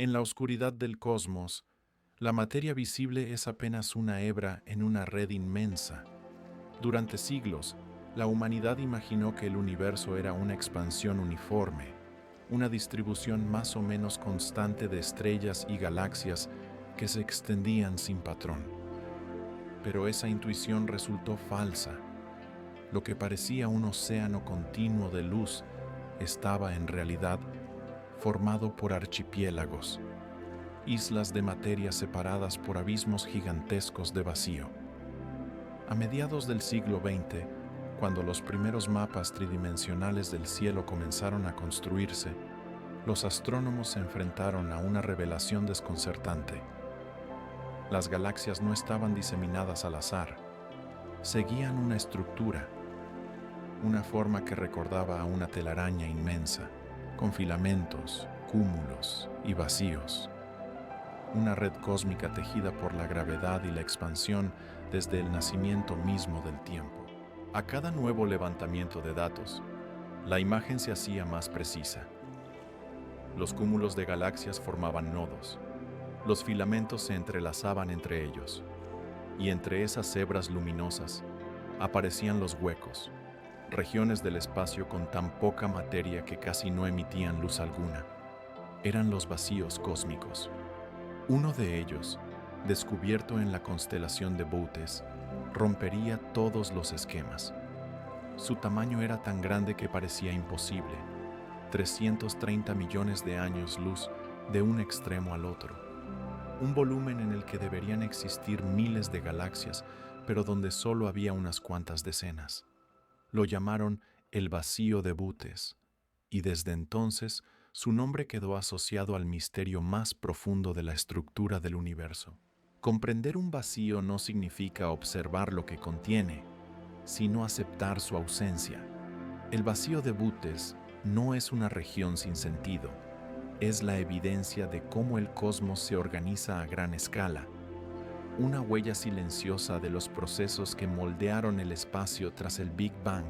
En la oscuridad del cosmos, la materia visible es apenas una hebra en una red inmensa. Durante siglos, la humanidad imaginó que el universo era una expansión uniforme, una distribución más o menos constante de estrellas y galaxias que se extendían sin patrón. Pero esa intuición resultó falsa. Lo que parecía un océano continuo de luz estaba en realidad formado por archipiélagos, islas de materia separadas por abismos gigantescos de vacío. A mediados del siglo XX, cuando los primeros mapas tridimensionales del cielo comenzaron a construirse, los astrónomos se enfrentaron a una revelación desconcertante. Las galaxias no estaban diseminadas al azar, seguían una estructura, una forma que recordaba a una telaraña inmensa, con filamentos, cúmulos y vacíos. Una red cósmica tejida por la gravedad y la expansión desde el nacimiento mismo del tiempo. A cada nuevo levantamiento de datos, la imagen se hacía más precisa. Los cúmulos de galaxias formaban nodos. Los filamentos se entrelazaban entre ellos, y entre esas hebras luminosas aparecían los huecos, regiones del espacio con tan poca materia que casi no emitían luz alguna. Eran los vacíos cósmicos. Uno de ellos, descubierto en la constelación de Boötes, rompería todos los esquemas. Su tamaño era tan grande que parecía imposible, 330 millones de años luz de un extremo al otro. Un volumen en el que deberían existir miles de galaxias, pero donde solo había unas cuantas decenas. Lo llamaron el vacío de Boötes, y desde entonces su nombre quedó asociado al misterio más profundo de la estructura del universo. Comprender un vacío no significa observar lo que contiene, sino aceptar su ausencia. El vacío de Boötes no es una región sin sentido, es la evidencia de cómo el cosmos se organiza a gran escala, una huella silenciosa de los procesos que moldearon el espacio tras el Big Bang,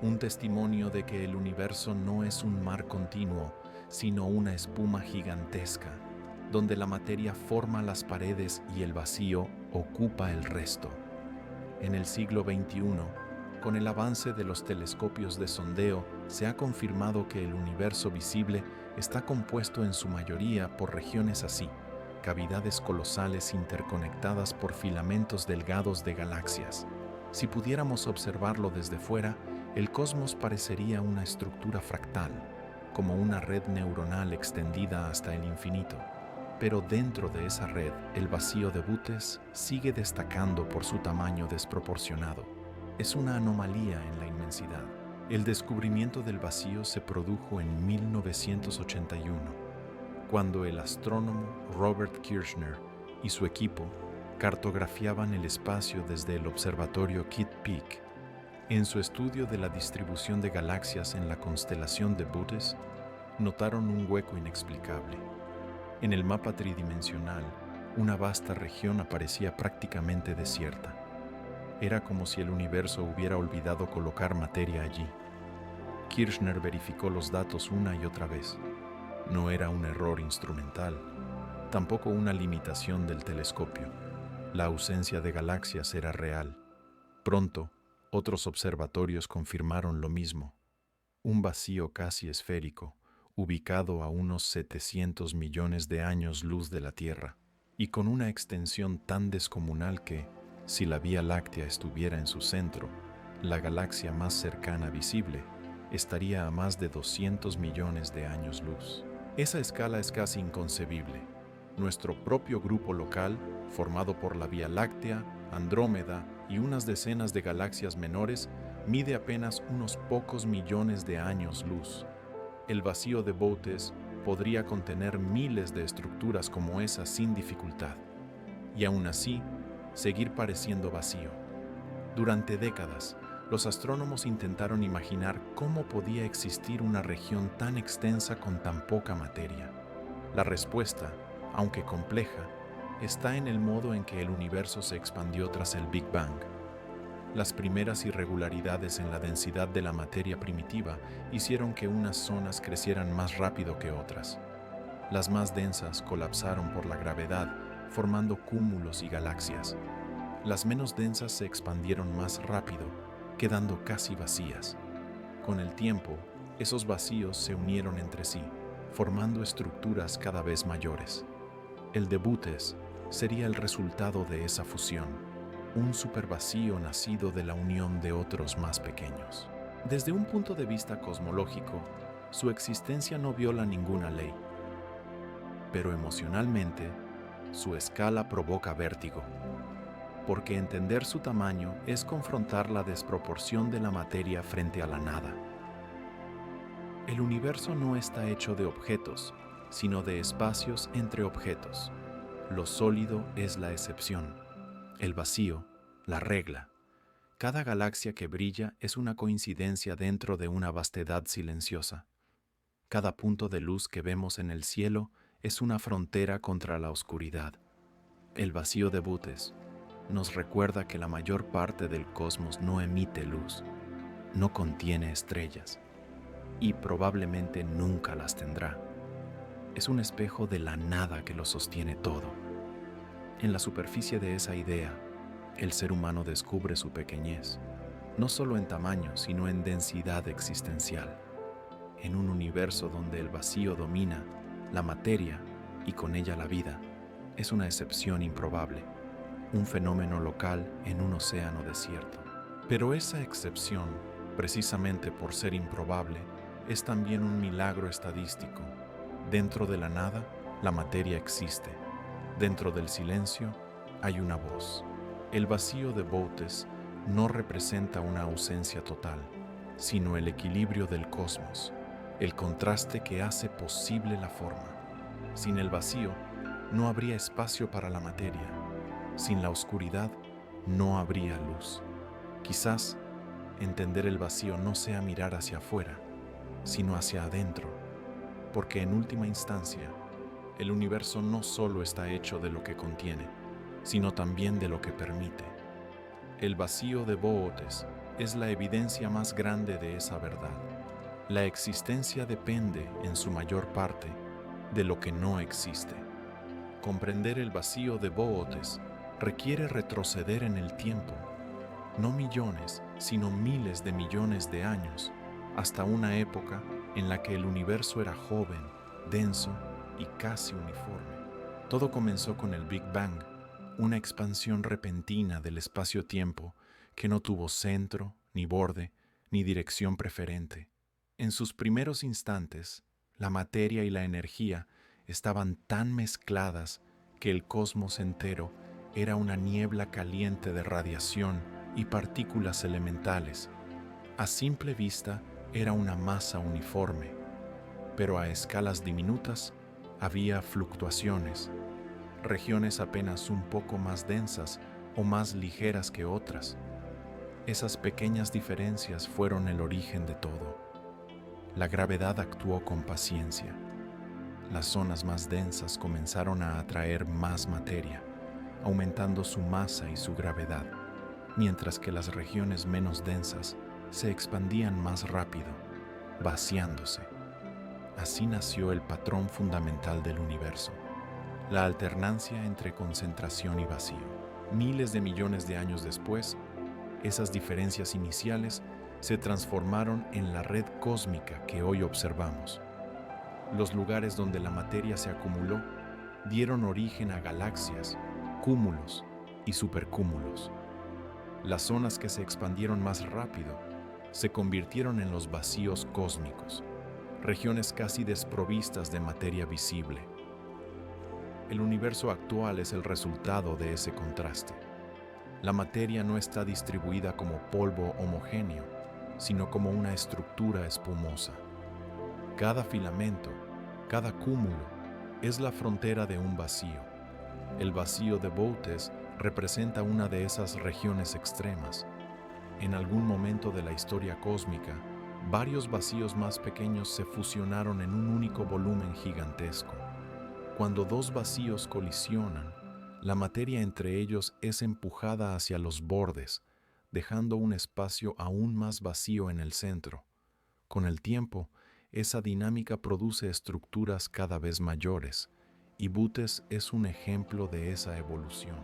un testimonio de que el universo no es un mar continuo, sino una espuma gigantesca, donde la materia forma las paredes y el vacío ocupa el resto. En el siglo XXI, con el avance de los telescopios de sondeo, se ha confirmado que el universo visible está compuesto en su mayoría por regiones así, cavidades colosales interconectadas por filamentos delgados de galaxias. Si pudiéramos observarlo desde fuera, el cosmos parecería una estructura fractal, como una red neuronal extendida hasta el infinito. Pero dentro de esa red, el vacío de Boötes sigue destacando por su tamaño desproporcionado. Es una anomalía en la inmensidad. El descubrimiento del vacío se produjo en 1981, cuando el astrónomo Robert Kirshner y su equipo cartografiaban el espacio desde el observatorio Kitt Peak. En su estudio de la distribución de galaxias en la constelación de Boötes, notaron un hueco inexplicable. En el mapa tridimensional, una vasta región aparecía prácticamente desierta. Era como si el universo hubiera olvidado colocar materia allí. Kirshner verificó los datos una y otra vez. No era un error instrumental, tampoco una limitación del telescopio. La ausencia de galaxias era real. Pronto, otros observatorios confirmaron lo mismo. Un vacío casi esférico, ubicado a unos 700 millones de años luz de la Tierra, y con una extensión tan descomunal que, si la Vía Láctea estuviera en su centro, la galaxia más cercana visible estaría a más de 200 millones de años luz. Esa escala es casi inconcebible. Nuestro propio grupo local, formado por la Vía Láctea, Andrómeda y unas decenas de galaxias menores, mide apenas unos pocos millones de años luz. El vacío de Boötes podría contener miles de estructuras como esa sin dificultad, y aún así, seguir pareciendo vacío. Durante décadas, los astrónomos intentaron imaginar cómo podía existir una región tan extensa con tan poca materia. La respuesta, aunque compleja, está en el modo en que el universo se expandió tras el Big Bang. Las primeras irregularidades en la densidad de la materia primitiva hicieron que unas zonas crecieran más rápido que otras. Las más densas colapsaron por la gravedad, formando cúmulos y galaxias. Las menos densas se expandieron más rápido, quedando casi vacías. Con el tiempo, esos vacíos se unieron entre sí, formando estructuras cada vez mayores. El de Boötes sería el resultado de esa fusión, un supervacío nacido de la unión de otros más pequeños. Desde un punto de vista cosmológico, su existencia no viola ninguna ley, pero emocionalmente, su escala provoca vértigo, porque entender su tamaño es confrontar la desproporción de la materia frente a la nada. El universo no está hecho de objetos, sino de espacios entre objetos. Lo sólido es la excepción, el vacío, la regla. Cada galaxia que brilla es una coincidencia dentro de una vastedad silenciosa. Cada punto de luz que vemos en el cielo es una frontera contra la oscuridad. El vacío de Boötes nos recuerda que la mayor parte del cosmos no emite luz, no contiene estrellas y probablemente nunca las tendrá. Es un espejo de la nada que lo sostiene todo. En la superficie de esa idea, el ser humano descubre su pequeñez, no solo en tamaño, sino en densidad existencial. En un universo donde el vacío domina, la materia y con ella la vida, es una excepción improbable, un fenómeno local en un océano desierto. Pero esa excepción, precisamente por ser improbable, es también un milagro estadístico. Dentro de la nada, la materia existe. Dentro del silencio, hay una voz. El vacío de Boötes no representa una ausencia total, sino el equilibrio del cosmos, el contraste que hace posible la forma. Sin el vacío, no habría espacio para la materia. Sin la oscuridad, no habría luz. Quizás entender el vacío no sea mirar hacia afuera, sino hacia adentro, porque en última instancia, el universo no solo está hecho de lo que contiene, sino también de lo que permite. El vacío de Boötes es la evidencia más grande de esa verdad. La existencia depende, en su mayor parte, de lo que no existe. Comprender el vacío de Boötes requiere retroceder en el tiempo, no millones, sino miles de millones de años, hasta una época en la que el universo era joven, denso y casi uniforme. Todo comenzó con el Big Bang, una expansión repentina del espacio-tiempo que no tuvo centro, ni borde, ni dirección preferente. En sus primeros instantes, la materia y la energía estaban tan mezcladas que el cosmos entero era una niebla caliente de radiación y partículas elementales. A simple vista era una masa uniforme, pero a escalas diminutas había fluctuaciones, regiones apenas un poco más densas o más ligeras que otras. Esas pequeñas diferencias fueron el origen de todo. La gravedad actuó con paciencia. Las zonas más densas comenzaron a atraer más materia, aumentando su masa y su gravedad, mientras que las regiones menos densas se expandían más rápido, vaciándose. Así nació el patrón fundamental del universo, la alternancia entre concentración y vacío. Miles de millones de años después, esas diferencias iniciales se transformaron en la red cósmica que hoy observamos. Los lugares donde la materia se acumuló dieron origen a galaxias, cúmulos y supercúmulos. Las zonas que se expandieron más rápido se convirtieron en los vacíos cósmicos, regiones casi desprovistas de materia visible. El universo actual es el resultado de ese contraste. La materia no está distribuida como polvo homogéneo, sino como una estructura espumosa. Cada filamento, cada cúmulo, es la frontera de un vacío. El vacío de Boötes representa una de esas regiones extremas. En algún momento de la historia cósmica, varios vacíos más pequeños se fusionaron en un único volumen gigantesco. Cuando dos vacíos colisionan, la materia entre ellos es empujada hacia los bordes, dejando un espacio aún más vacío en el centro. Con el tiempo, esa dinámica produce estructuras cada vez mayores, y Bootes es un ejemplo de esa evolución.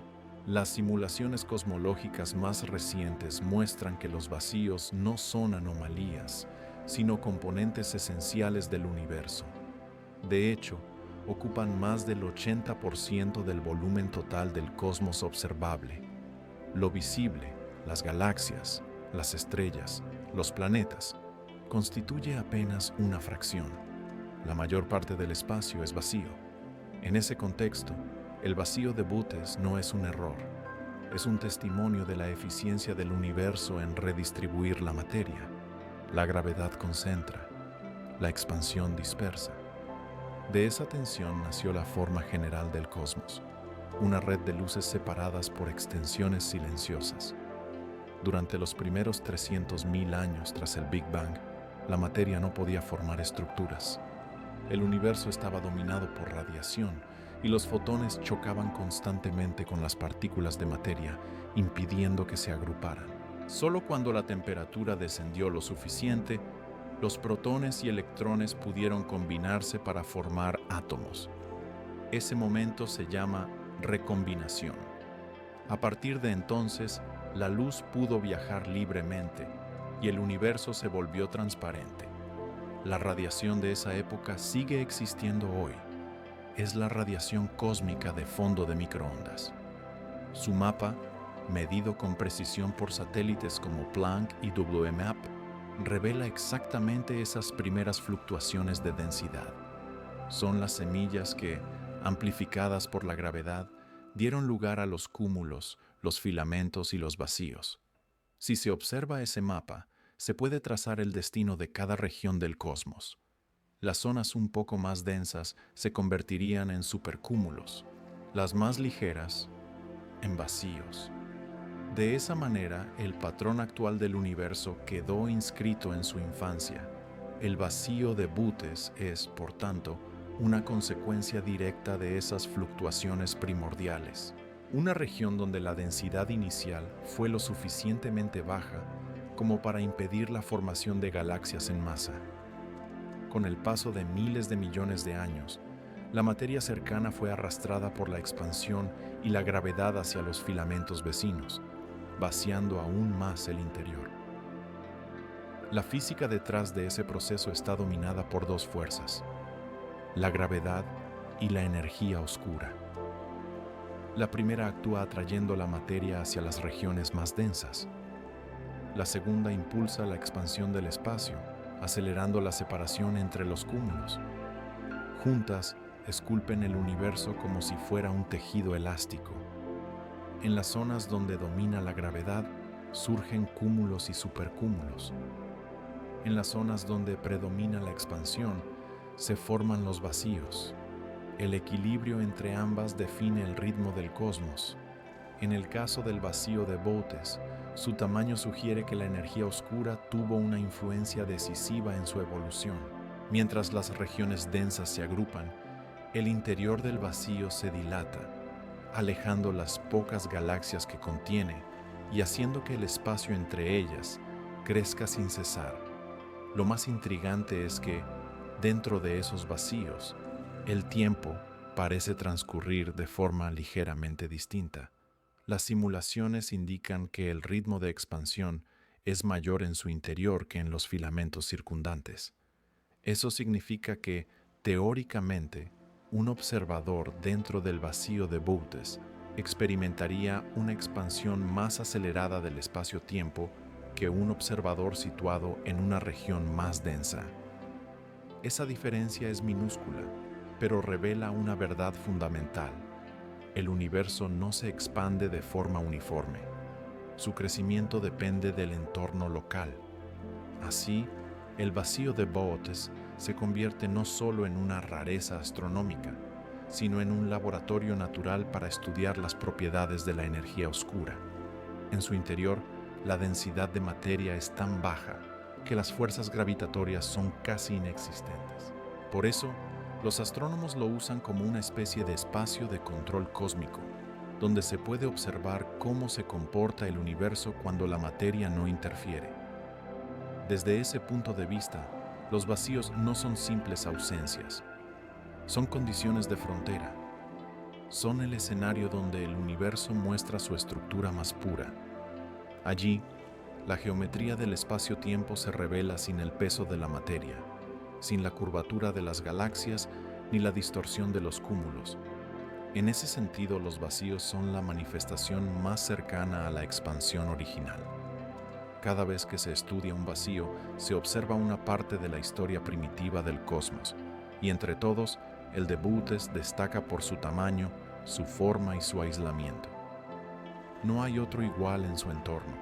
Las simulaciones cosmológicas más recientes muestran que los vacíos no son anomalías, sino componentes esenciales del universo. De hecho, ocupan más del 80% del volumen total del cosmos observable. Lo visible, las galaxias, las estrellas, los planetas, constituye apenas una fracción. La mayor parte del espacio es vacío. En ese contexto, el vacío de Bootes no es un error, es un testimonio de la eficiencia del universo en redistribuir la materia. La gravedad concentra, la expansión dispersa. De esa tensión nació la forma general del cosmos, una red de luces separadas por extensiones silenciosas. Durante los primeros 300.000 años tras el Big Bang, la materia no podía formar estructuras. El universo estaba dominado por radiación y los fotones chocaban constantemente con las partículas de materia, impidiendo que se agruparan. Solo cuando la temperatura descendió lo suficiente, los protones y electrones pudieron combinarse para formar átomos. Ese momento se llama recombinación. A partir de entonces, la luz pudo viajar libremente y el universo se volvió transparente. La radiación de esa época sigue existiendo hoy. Es la radiación cósmica de fondo de microondas. Su mapa, medido con precisión por satélites como Planck y WMAP, revela exactamente esas primeras fluctuaciones de densidad. Son las semillas que, amplificadas por la gravedad, dieron lugar a los cúmulos, los filamentos y los vacíos. Si se observa ese mapa, se puede trazar el destino de cada región del cosmos. Las zonas un poco más densas se convertirían en supercúmulos, las más ligeras en vacíos. De esa manera, el patrón actual del universo quedó inscrito en su infancia. El vacío de Bootes es, por tanto, una consecuencia directa de esas fluctuaciones primordiales. Una región donde la densidad inicial fue lo suficientemente baja como para impedir la formación de galaxias en masa. Con el paso de miles de millones de años, la materia cercana fue arrastrada por la expansión y la gravedad hacia los filamentos vecinos, vaciando aún más el interior. La física detrás de ese proceso está dominada por dos fuerzas: la gravedad y la energía oscura. La primera actúa atrayendo la materia hacia las regiones más densas. La segunda impulsa la expansión del espacio, acelerando la separación entre los cúmulos. Juntas, esculpen el universo como si fuera un tejido elástico. En las zonas donde domina la gravedad, surgen cúmulos y supercúmulos. En las zonas donde predomina la expansión, se forman los vacíos. El equilibrio entre ambas define el ritmo del cosmos. En el caso del vacío de Bootes, su tamaño sugiere que la energía oscura tuvo una influencia decisiva en su evolución. Mientras las regiones densas se agrupan, el interior del vacío se dilata, alejando las pocas galaxias que contiene y haciendo que el espacio entre ellas crezca sin cesar. Lo más intrigante es que, dentro de esos vacíos, el tiempo parece transcurrir de forma ligeramente distinta. Las simulaciones indican que el ritmo de expansión es mayor en su interior que en los filamentos circundantes. Eso significa que, teóricamente, un observador dentro del vacío de Bootes experimentaría una expansión más acelerada del espacio-tiempo que un observador situado en una región más densa. Esa diferencia es minúscula, pero revela una verdad fundamental. El universo no se expande de forma uniforme. Su crecimiento depende del entorno local. Así, el vacío de Bootes se convierte no solo en una rareza astronómica, sino en un laboratorio natural para estudiar las propiedades de la energía oscura. En su interior, la densidad de materia es tan baja que las fuerzas gravitatorias son casi inexistentes. Por eso, los astrónomos lo usan como una especie de espacio de control cósmico, donde se puede observar cómo se comporta el universo cuando la materia no interfiere. Desde ese punto de vista, Los vacíos no son simples ausencias, son condiciones de frontera. Son el escenario donde el universo muestra su estructura más pura. Allí, la geometría del espacio-tiempo se revela sin el peso de la materia, sin la curvatura de las galaxias ni la distorsión de los cúmulos. En ese sentido, los vacíos son la manifestación más cercana a la expansión original. Cada vez que se estudia un vacío, se observa una parte de la historia primitiva del cosmos, y entre todos, el de Boötes destaca por su tamaño, su forma y su aislamiento. No hay otro igual en su entorno.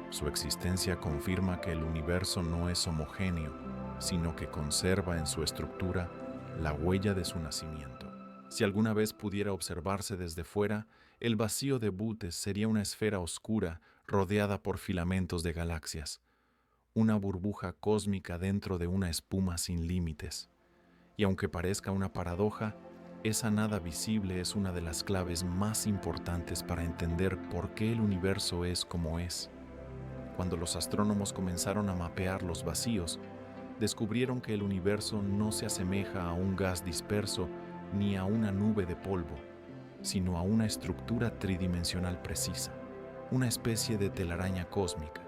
Su existencia confirma que el universo no es homogéneo, sino que conserva en su estructura la huella de su nacimiento. Si alguna vez pudiera observarse desde fuera, el vacío de Boötes sería una esfera oscura rodeada por filamentos de galaxias, una burbuja cósmica dentro de una espuma sin límites. Y aunque parezca una paradoja, esa nada visible es una de las claves más importantes para entender por qué el universo es como es. Cuando los astrónomos comenzaron a mapear los vacíos, descubrieron que el universo no se asemeja a un gas disperso ni a una nube de polvo, sino a una estructura tridimensional precisa, una especie de telaraña cósmica.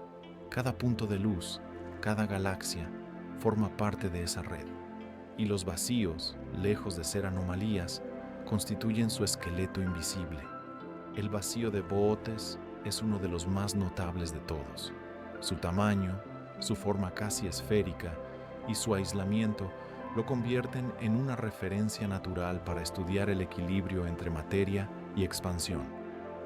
Cada punto de luz, cada galaxia, forma parte de esa red. Y los vacíos, lejos de ser anomalías, constituyen su esqueleto invisible. El vacío de Boötes es uno de los más notables de todos. Su tamaño, su forma casi esférica y su aislamiento lo convierten en una referencia natural para estudiar el equilibrio entre materia y expansión.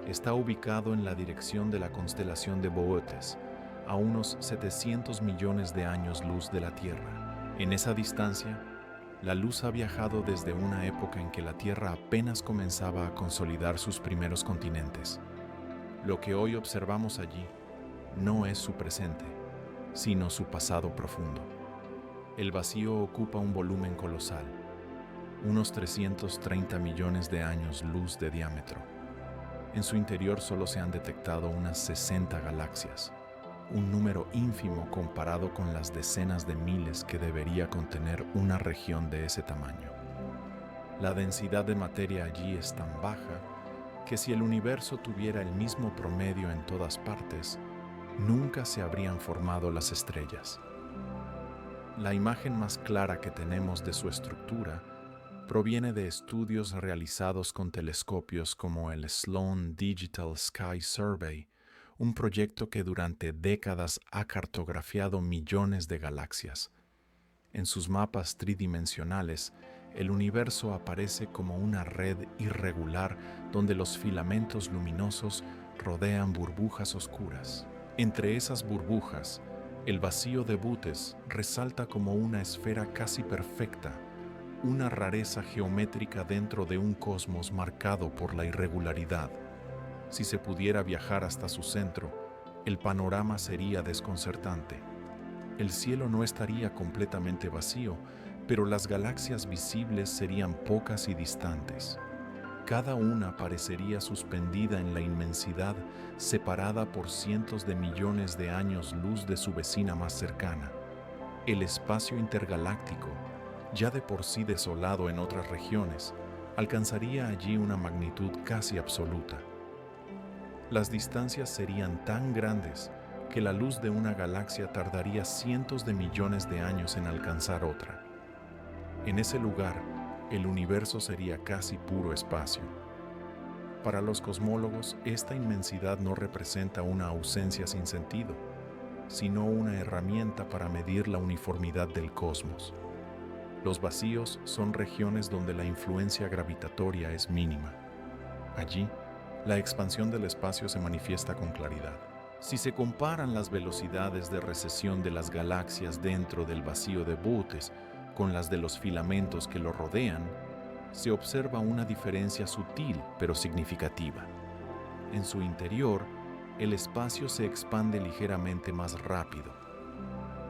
Está ubicado en la dirección de la constelación de Boötes, a unos 700 millones de años luz de la Tierra. En esa distancia, la luz ha viajado desde una época en que la Tierra apenas comenzaba a consolidar sus primeros continentes. Lo que hoy observamos allí no es su presente, sino su pasado profundo. El vacío ocupa un volumen colosal, unos 330 millones de años luz de diámetro. En su interior solo se han detectado unas 60 galaxias, un número ínfimo comparado con las decenas de miles que debería contener una región de ese tamaño. La densidad de materia allí es tan baja que si el universo tuviera el mismo promedio en todas partes, nunca se habrían formado las estrellas. La imagen más clara que tenemos de su estructura proviene de estudios realizados con telescopios como el Sloan Digital Sky Survey, un proyecto que durante décadas ha cartografiado millones de galaxias. En sus mapas tridimensionales, el universo aparece como una red irregular donde los filamentos luminosos rodean burbujas oscuras. Entre esas burbujas, el vacío de Boötes resalta como una esfera casi perfecta, una rareza geométrica dentro de un cosmos marcado por la irregularidad. Si se pudiera viajar hasta su centro, el panorama sería desconcertante. El cielo no estaría completamente vacío, pero las galaxias visibles serían pocas y distantes. Cada una parecería suspendida en la inmensidad, separada por cientos de millones de años luz de su vecina más cercana. El espacio intergaláctico, ya de por sí desolado en otras regiones, alcanzaría allí una magnitud casi absoluta. Las distancias serían tan grandes que la luz de una galaxia tardaría cientos de millones de años en alcanzar otra. En ese lugar, el universo sería casi puro espacio. Para los cosmólogos, esta inmensidad no representa una ausencia sin sentido, sino una herramienta para medir la uniformidad del cosmos. Los vacíos son regiones donde la influencia gravitatoria es mínima. Allí, la expansión del espacio se manifiesta con claridad. Si se comparan las velocidades de recesión de las galaxias dentro del vacío de Boötes con las de los filamentos que lo rodean, se observa una diferencia sutil pero significativa. En su interior, el espacio se expande ligeramente más rápido.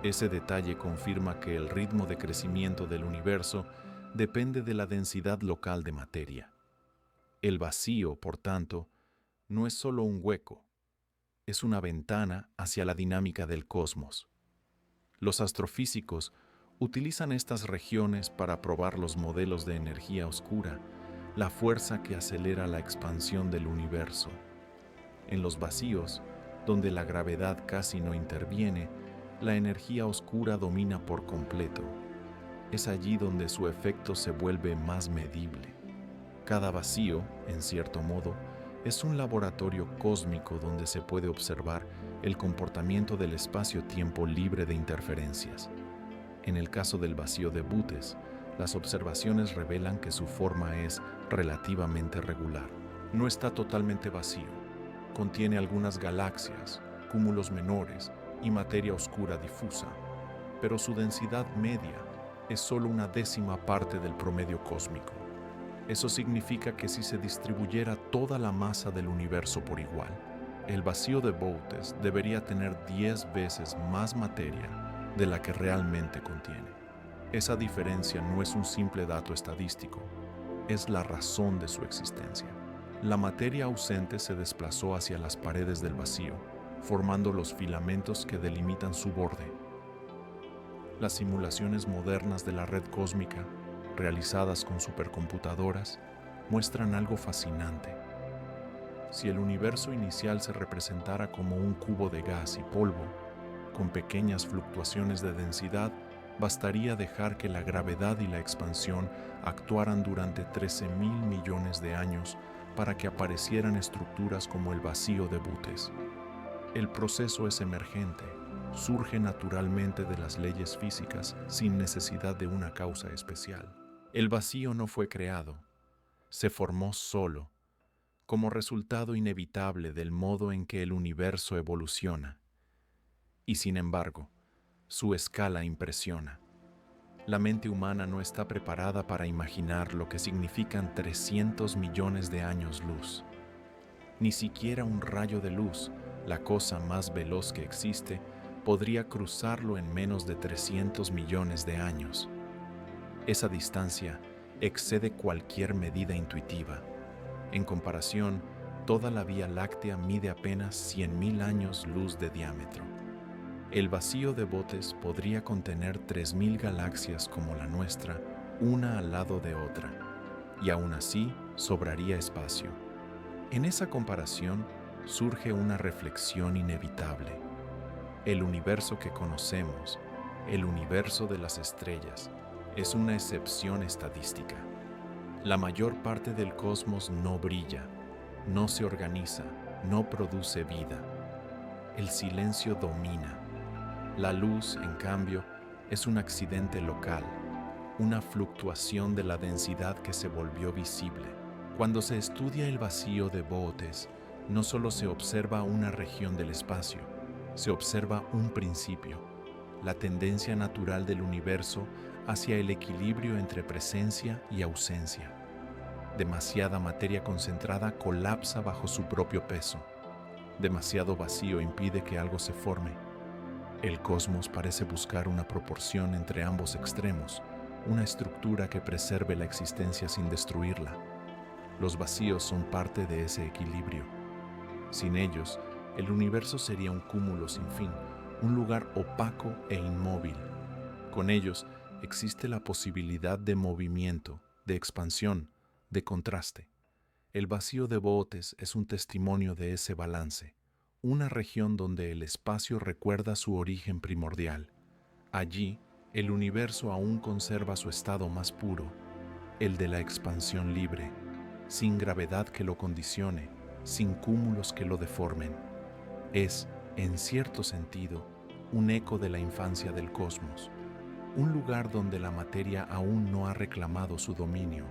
Ese detalle confirma que el ritmo de crecimiento del universo depende de la densidad local de materia. El vacío, por tanto, no es solo un hueco, es una ventana hacia la dinámica del cosmos. Los astrofísicos Utilizan estas regiones para probar los modelos de energía oscura, la fuerza que acelera la expansión del universo. En los vacíos, donde la gravedad casi no interviene, la energía oscura domina por completo. Es allí donde su efecto se vuelve más medible. Cada vacío, en cierto modo, es un laboratorio cósmico donde se puede observar el comportamiento del espacio-tiempo libre de interferencias. En el caso del vacío de Boötes, las observaciones revelan que su forma es relativamente regular. No está totalmente vacío. Contiene algunas galaxias, cúmulos menores y materia oscura difusa, pero su densidad media es solo una décima parte del promedio cósmico. Eso significa que si se distribuyera toda la masa del universo por igual, el vacío de Boötes debería tener 10 veces más materia de la que realmente contiene. Esa diferencia no es un simple dato estadístico, es la razón de su existencia. La materia ausente se desplazó hacia las paredes del vacío, formando los filamentos que delimitan su borde. Las simulaciones modernas de la red cósmica, realizadas con supercomputadoras, muestran algo fascinante. Si el universo inicial se representara como un cubo de gas y polvo, con pequeñas fluctuaciones de densidad, bastaría dejar que la gravedad y la expansión actuaran durante 13.000 millones de años para que aparecieran estructuras como el vacío de Boötes. El proceso es emergente, surge naturalmente de las leyes físicas sin necesidad de una causa especial. El vacío no fue creado, se formó solo, como resultado inevitable del modo en que el universo evoluciona. Y sin embargo, su escala impresiona. La mente humana no está preparada para imaginar lo que significan 300 millones de años luz. Ni siquiera un rayo de luz, la cosa más veloz que existe, podría cruzarlo en menos de 300 millones de años. Esa distancia excede cualquier medida intuitiva. En comparación, toda la Vía Láctea mide apenas 100.000 años luz de diámetro. El vacío de Boötes podría contener 3.000 galaxias como la nuestra, una al lado de otra, y aún así sobraría espacio. En esa comparación surge una reflexión inevitable. El universo que conocemos, el universo de las estrellas, es una excepción estadística. La mayor parte del cosmos no brilla, no se organiza, no produce vida. El silencio domina. La luz, en cambio, es un accidente local, una fluctuación de la densidad que se volvió visible. Cuando se estudia el vacío de Boötes, no solo se observa una región del espacio, se observa un principio, la tendencia natural del universo hacia el equilibrio entre presencia y ausencia. Demasiada materia concentrada colapsa bajo su propio peso. Demasiado vacío impide que algo se forme. El cosmos parece buscar una proporción entre ambos extremos, una estructura que preserve la existencia sin destruirla. Los vacíos son parte de ese equilibrio. Sin ellos, el universo sería un cúmulo sin fin, un lugar opaco e inmóvil. Con ellos, existe la posibilidad de movimiento, de expansión, de contraste. El vacío de Boötes es un testimonio de ese balance, una región donde el espacio recuerda su origen primordial. Allí, el universo aún conserva su estado más puro, el de la expansión libre, sin gravedad que lo condicione, sin cúmulos que lo deformen. Es, en cierto sentido, un eco de la infancia del cosmos, un lugar donde la materia aún no ha reclamado su dominio.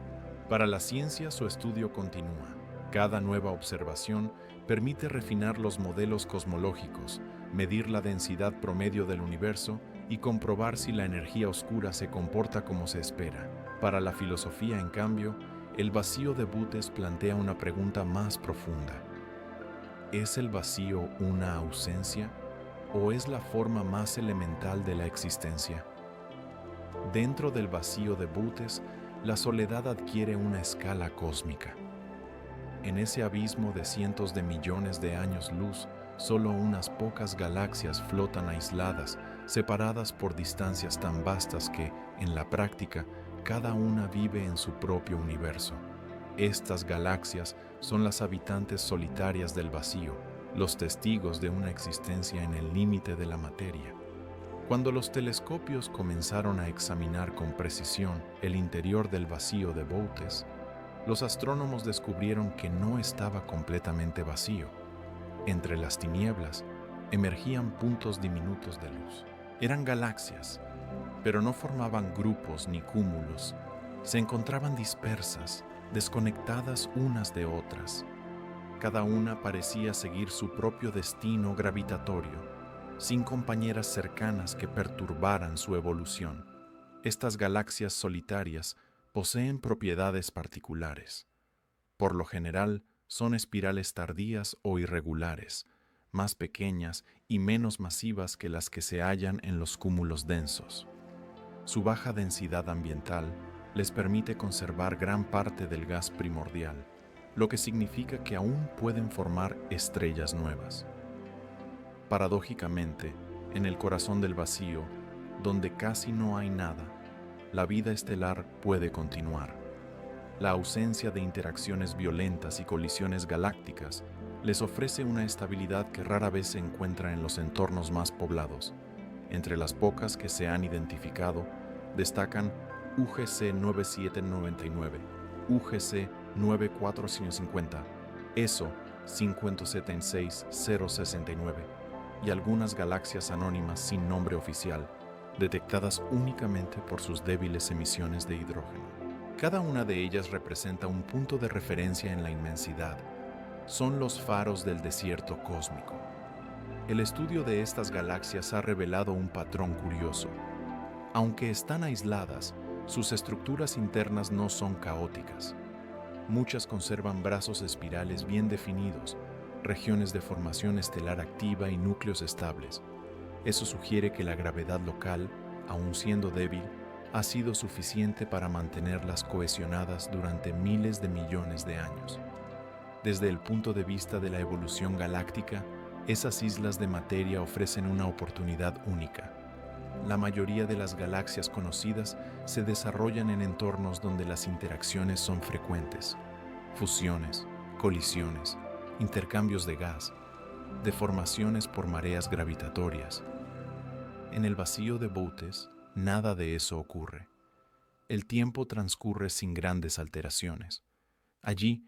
Para la ciencia, su estudio continúa. Cada nueva observación permite refinar los modelos cosmológicos, medir la densidad promedio del universo y comprobar si la energía oscura se comporta como se espera. Para la filosofía, en cambio, el vacío de Boötes plantea una pregunta más profunda. ¿Es el vacío una ausencia o es la forma más elemental de la existencia? Dentro del vacío de Boötes, la soledad adquiere una escala cósmica. En ese abismo de cientos de millones de años luz, solo unas pocas galaxias flotan aisladas, separadas por distancias tan vastas que, en la práctica, cada una vive en su propio universo. Estas galaxias son las habitantes solitarias del vacío, los testigos de una existencia en el límite de la materia. Cuando los telescopios comenzaron a examinar con precisión el interior del vacío de Boötes, los astrónomos descubrieron que no estaba completamente vacío. Entre las tinieblas emergían puntos diminutos de luz. Eran galaxias, pero no formaban grupos ni cúmulos. Se encontraban dispersas, desconectadas unas de otras. Cada una parecía seguir su propio destino gravitatorio, sin compañeras cercanas que perturbaran su evolución. Estas galaxias solitarias poseen propiedades particulares. Por lo general, son espirales tardías o irregulares, más pequeñas y menos masivas que las que se hallan en los cúmulos densos. Su baja densidad ambiental les permite conservar gran parte del gas primordial, lo que significa que aún pueden formar estrellas nuevas. Paradójicamente, en el corazón del vacío, donde casi no hay nada, la vida estelar puede continuar. La ausencia de interacciones violentas y colisiones galácticas les ofrece una estabilidad que rara vez se encuentra en los entornos más poblados. Entre las pocas que se han identificado, destacan UGC 9799, UGC 94550, ESO 576069 y algunas galaxias anónimas sin nombre oficial, detectadas únicamente por sus débiles emisiones de hidrógeno. Cada una de ellas representa un punto de referencia en la inmensidad. Son los faros del desierto cósmico. El estudio de estas galaxias ha revelado un patrón curioso. Aunque están aisladas, sus estructuras internas no son caóticas. Muchas conservan brazos espirales bien definidos, regiones de formación estelar activa y núcleos estables. Eso sugiere que la gravedad local, aun siendo débil, ha sido suficiente para mantenerlas cohesionadas durante miles de millones de años. Desde el punto de vista de la evolución galáctica, esas islas de materia ofrecen una oportunidad única. La mayoría de las galaxias conocidas se desarrollan en entornos donde las interacciones son frecuentes. Fusiones, colisiones, intercambios de gas, deformaciones por mareas gravitatorias. En el vacío de Boötes, nada de eso ocurre. El tiempo transcurre sin grandes alteraciones. Allí,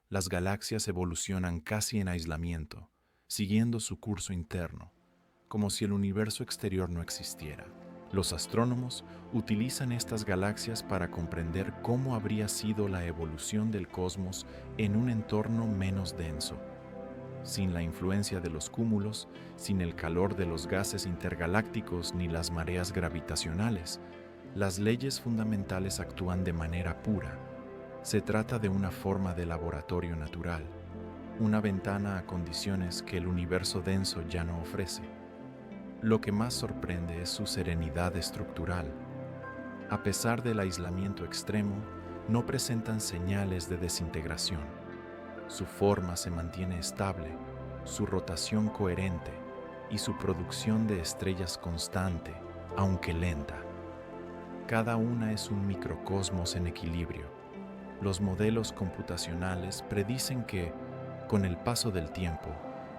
las galaxias evolucionan casi en aislamiento, siguiendo su curso interno, como si el universo exterior no existiera. Los astrónomos utilizan estas galaxias para comprender cómo habría sido la evolución del cosmos en un entorno menos denso. Sin la influencia de los cúmulos, sin el calor de los gases intergalácticos ni las mareas gravitacionales, las leyes fundamentales actúan de manera pura. Se trata de una forma de laboratorio natural, una ventana a condiciones que el universo denso ya no ofrece. Lo que más sorprende es su serenidad estructural. A pesar del aislamiento extremo, no presentan señales de desintegración. Su forma se mantiene estable, su rotación coherente y su producción de estrellas constante, aunque lenta. Cada una es un microcosmos en equilibrio. Los modelos computacionales predicen que, con el paso del tiempo,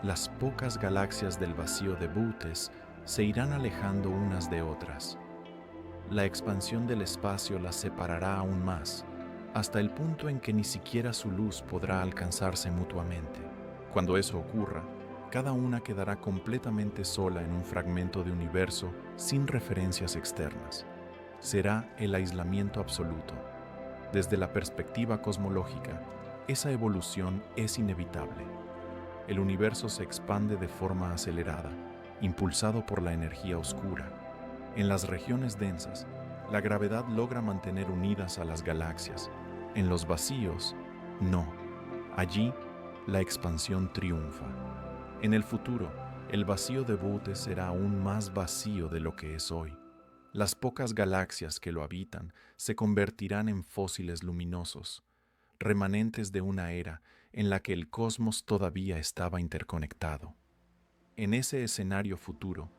las pocas galaxias del vacío de Boötes se irán alejando unas de otras. La expansión del espacio las separará aún más, hasta el punto en que ni siquiera su luz podrá alcanzarse mutuamente. Cuando eso ocurra, cada una quedará completamente sola en un fragmento de universo sin referencias externas. Será el aislamiento absoluto. Desde la perspectiva cosmológica, esa evolución es inevitable. El universo se expande de forma acelerada, impulsado por la energía oscura. En las regiones densas, la gravedad logra mantener unidas a las galaxias. En los vacíos, no. Allí, la expansión triunfa. En el futuro, el vacío de Boötes será aún más vacío de lo que es hoy. Las pocas galaxias que lo habitan se convertirán en fósiles luminosos, remanentes de una era en la que el cosmos todavía estaba interconectado. En ese escenario futuro,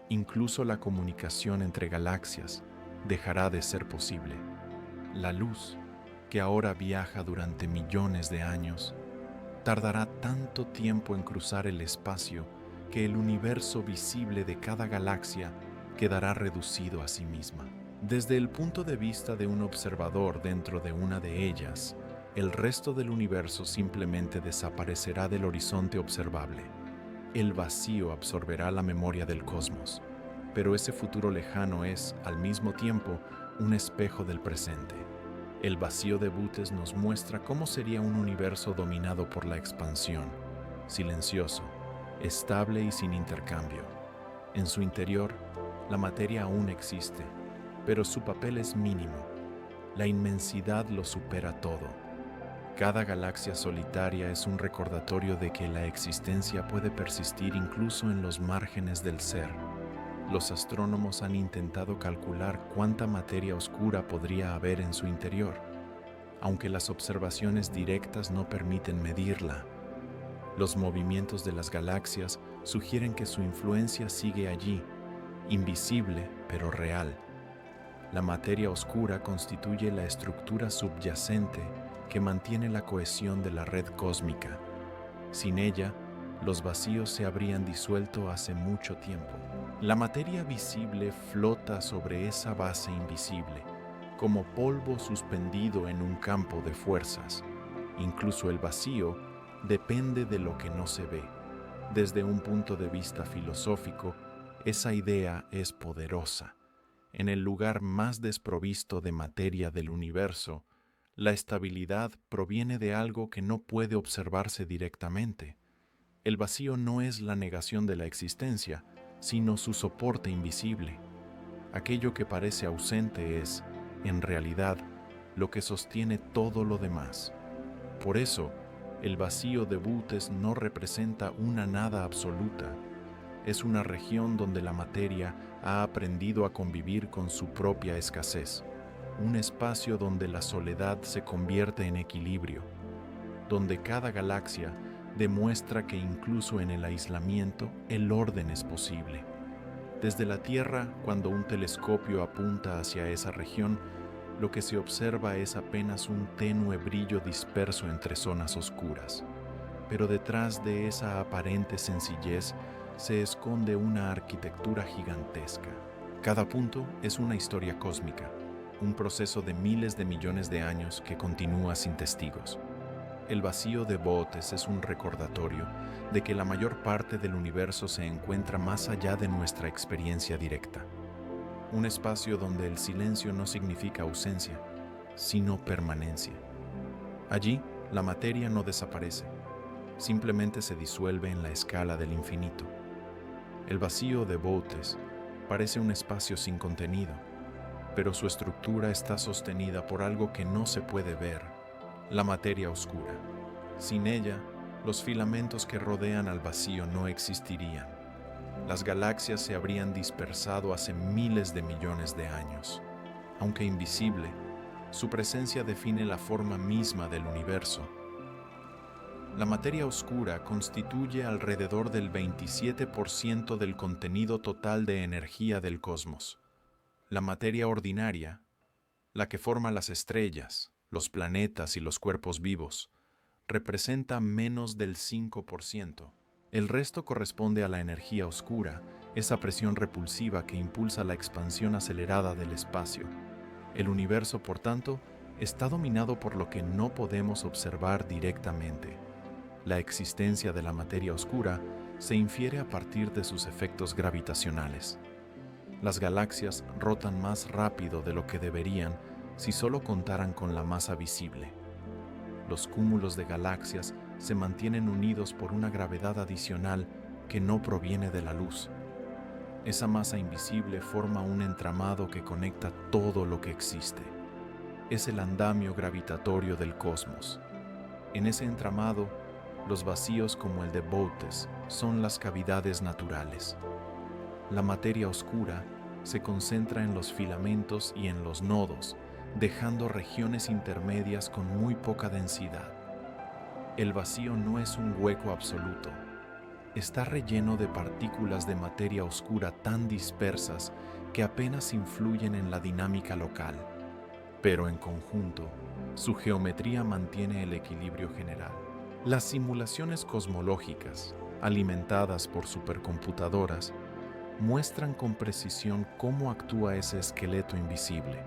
Incluso la comunicación entre galaxias dejará de ser posible. La luz, que ahora viaja durante millones de años, tardará tanto tiempo en cruzar el espacio que el universo visible de cada galaxia quedará reducido a sí misma. Desde el punto de vista de un observador dentro de una de ellas, el resto del universo simplemente desaparecerá del horizonte observable. El vacío absorberá la memoria del cosmos, pero ese futuro lejano es, al mismo tiempo, un espejo del presente. El vacío de Bootes nos muestra cómo sería un universo dominado por la expansión, silencioso, estable y sin intercambio. En su interior, la materia aún existe, pero su papel es mínimo. La inmensidad lo supera todo. Cada galaxia solitaria es un recordatorio de que la existencia puede persistir incluso en los márgenes del ser. Los astrónomos han intentado calcular cuánta materia oscura podría haber en su interior, aunque las observaciones directas no permiten medirla. Los movimientos de las galaxias sugieren que su influencia sigue allí, invisible pero real. La materia oscura constituye la estructura subyacente que mantiene la cohesión de la red cósmica. Sin ella, los vacíos se habrían disuelto hace mucho tiempo. La materia visible flota sobre esa base invisible, como polvo suspendido en un campo de fuerzas. Incluso el vacío depende de lo que no se ve. Desde un punto de vista filosófico, esa idea es poderosa. En el lugar más desprovisto de materia del universo, la estabilidad proviene de algo que no puede observarse directamente. El vacío no es la negación de la existencia, sino su soporte invisible. Aquello que parece ausente es, en realidad, lo que sostiene todo lo demás. Por eso, el vacío de Bootes no representa una nada absoluta. Es una región donde la materia ha aprendido a convivir con su propia escasez. Un espacio donde la soledad se convierte en equilibrio, donde cada galaxia demuestra que incluso en el aislamiento el orden es posible. Desde la Tierra, cuando un telescopio apunta hacia esa región, lo que se observa es apenas un tenue brillo disperso entre zonas oscuras. Pero detrás de esa aparente sencillez se esconde una arquitectura gigantesca. Cada punto es una historia cósmica, un proceso de miles de millones de años que continúa sin testigos. El vacío de Bootes es un recordatorio de que la mayor parte del universo se encuentra más allá de nuestra experiencia directa. Un espacio donde el silencio no significa ausencia, sino permanencia. Allí, la materia no desaparece, simplemente se disuelve en la escala del infinito. El vacío de Bootes parece un espacio sin contenido, pero su estructura está sostenida por algo que no se puede ver: la materia oscura. Sin ella, los filamentos que rodean al vacío no existirían. Las galaxias se habrían dispersado hace miles de millones de años. Aunque invisible, su presencia define la forma misma del universo. La materia oscura constituye alrededor del 27% del contenido total de energía del cosmos. La materia ordinaria, la que forma las estrellas, los planetas y los cuerpos vivos, representa menos del 5%. El resto corresponde a la energía oscura, esa presión repulsiva que impulsa la expansión acelerada del espacio. El universo, por tanto, está dominado por lo que no podemos observar directamente. La existencia de la materia oscura se infiere a partir de sus efectos gravitacionales. Las galaxias rotan más rápido de lo que deberían si solo contaran con la masa visible. Los cúmulos de galaxias se mantienen unidos por una gravedad adicional que no proviene de la luz. Esa masa invisible forma un entramado que conecta todo lo que existe. Es el andamio gravitatorio del cosmos. En ese entramado, los vacíos como el de Bootes son las cavidades naturales. La materia oscura se concentra en los filamentos y en los nodos, dejando regiones intermedias con muy poca densidad. El vacío no es un hueco absoluto. está relleno de partículas de materia oscura tan dispersas que apenas influyen en la dinámica local, pero en conjunto, su geometría mantiene el equilibrio general. Las simulaciones cosmológicas, alimentadas por supercomputadoras, muestran con precisión cómo actúa ese esqueleto invisible.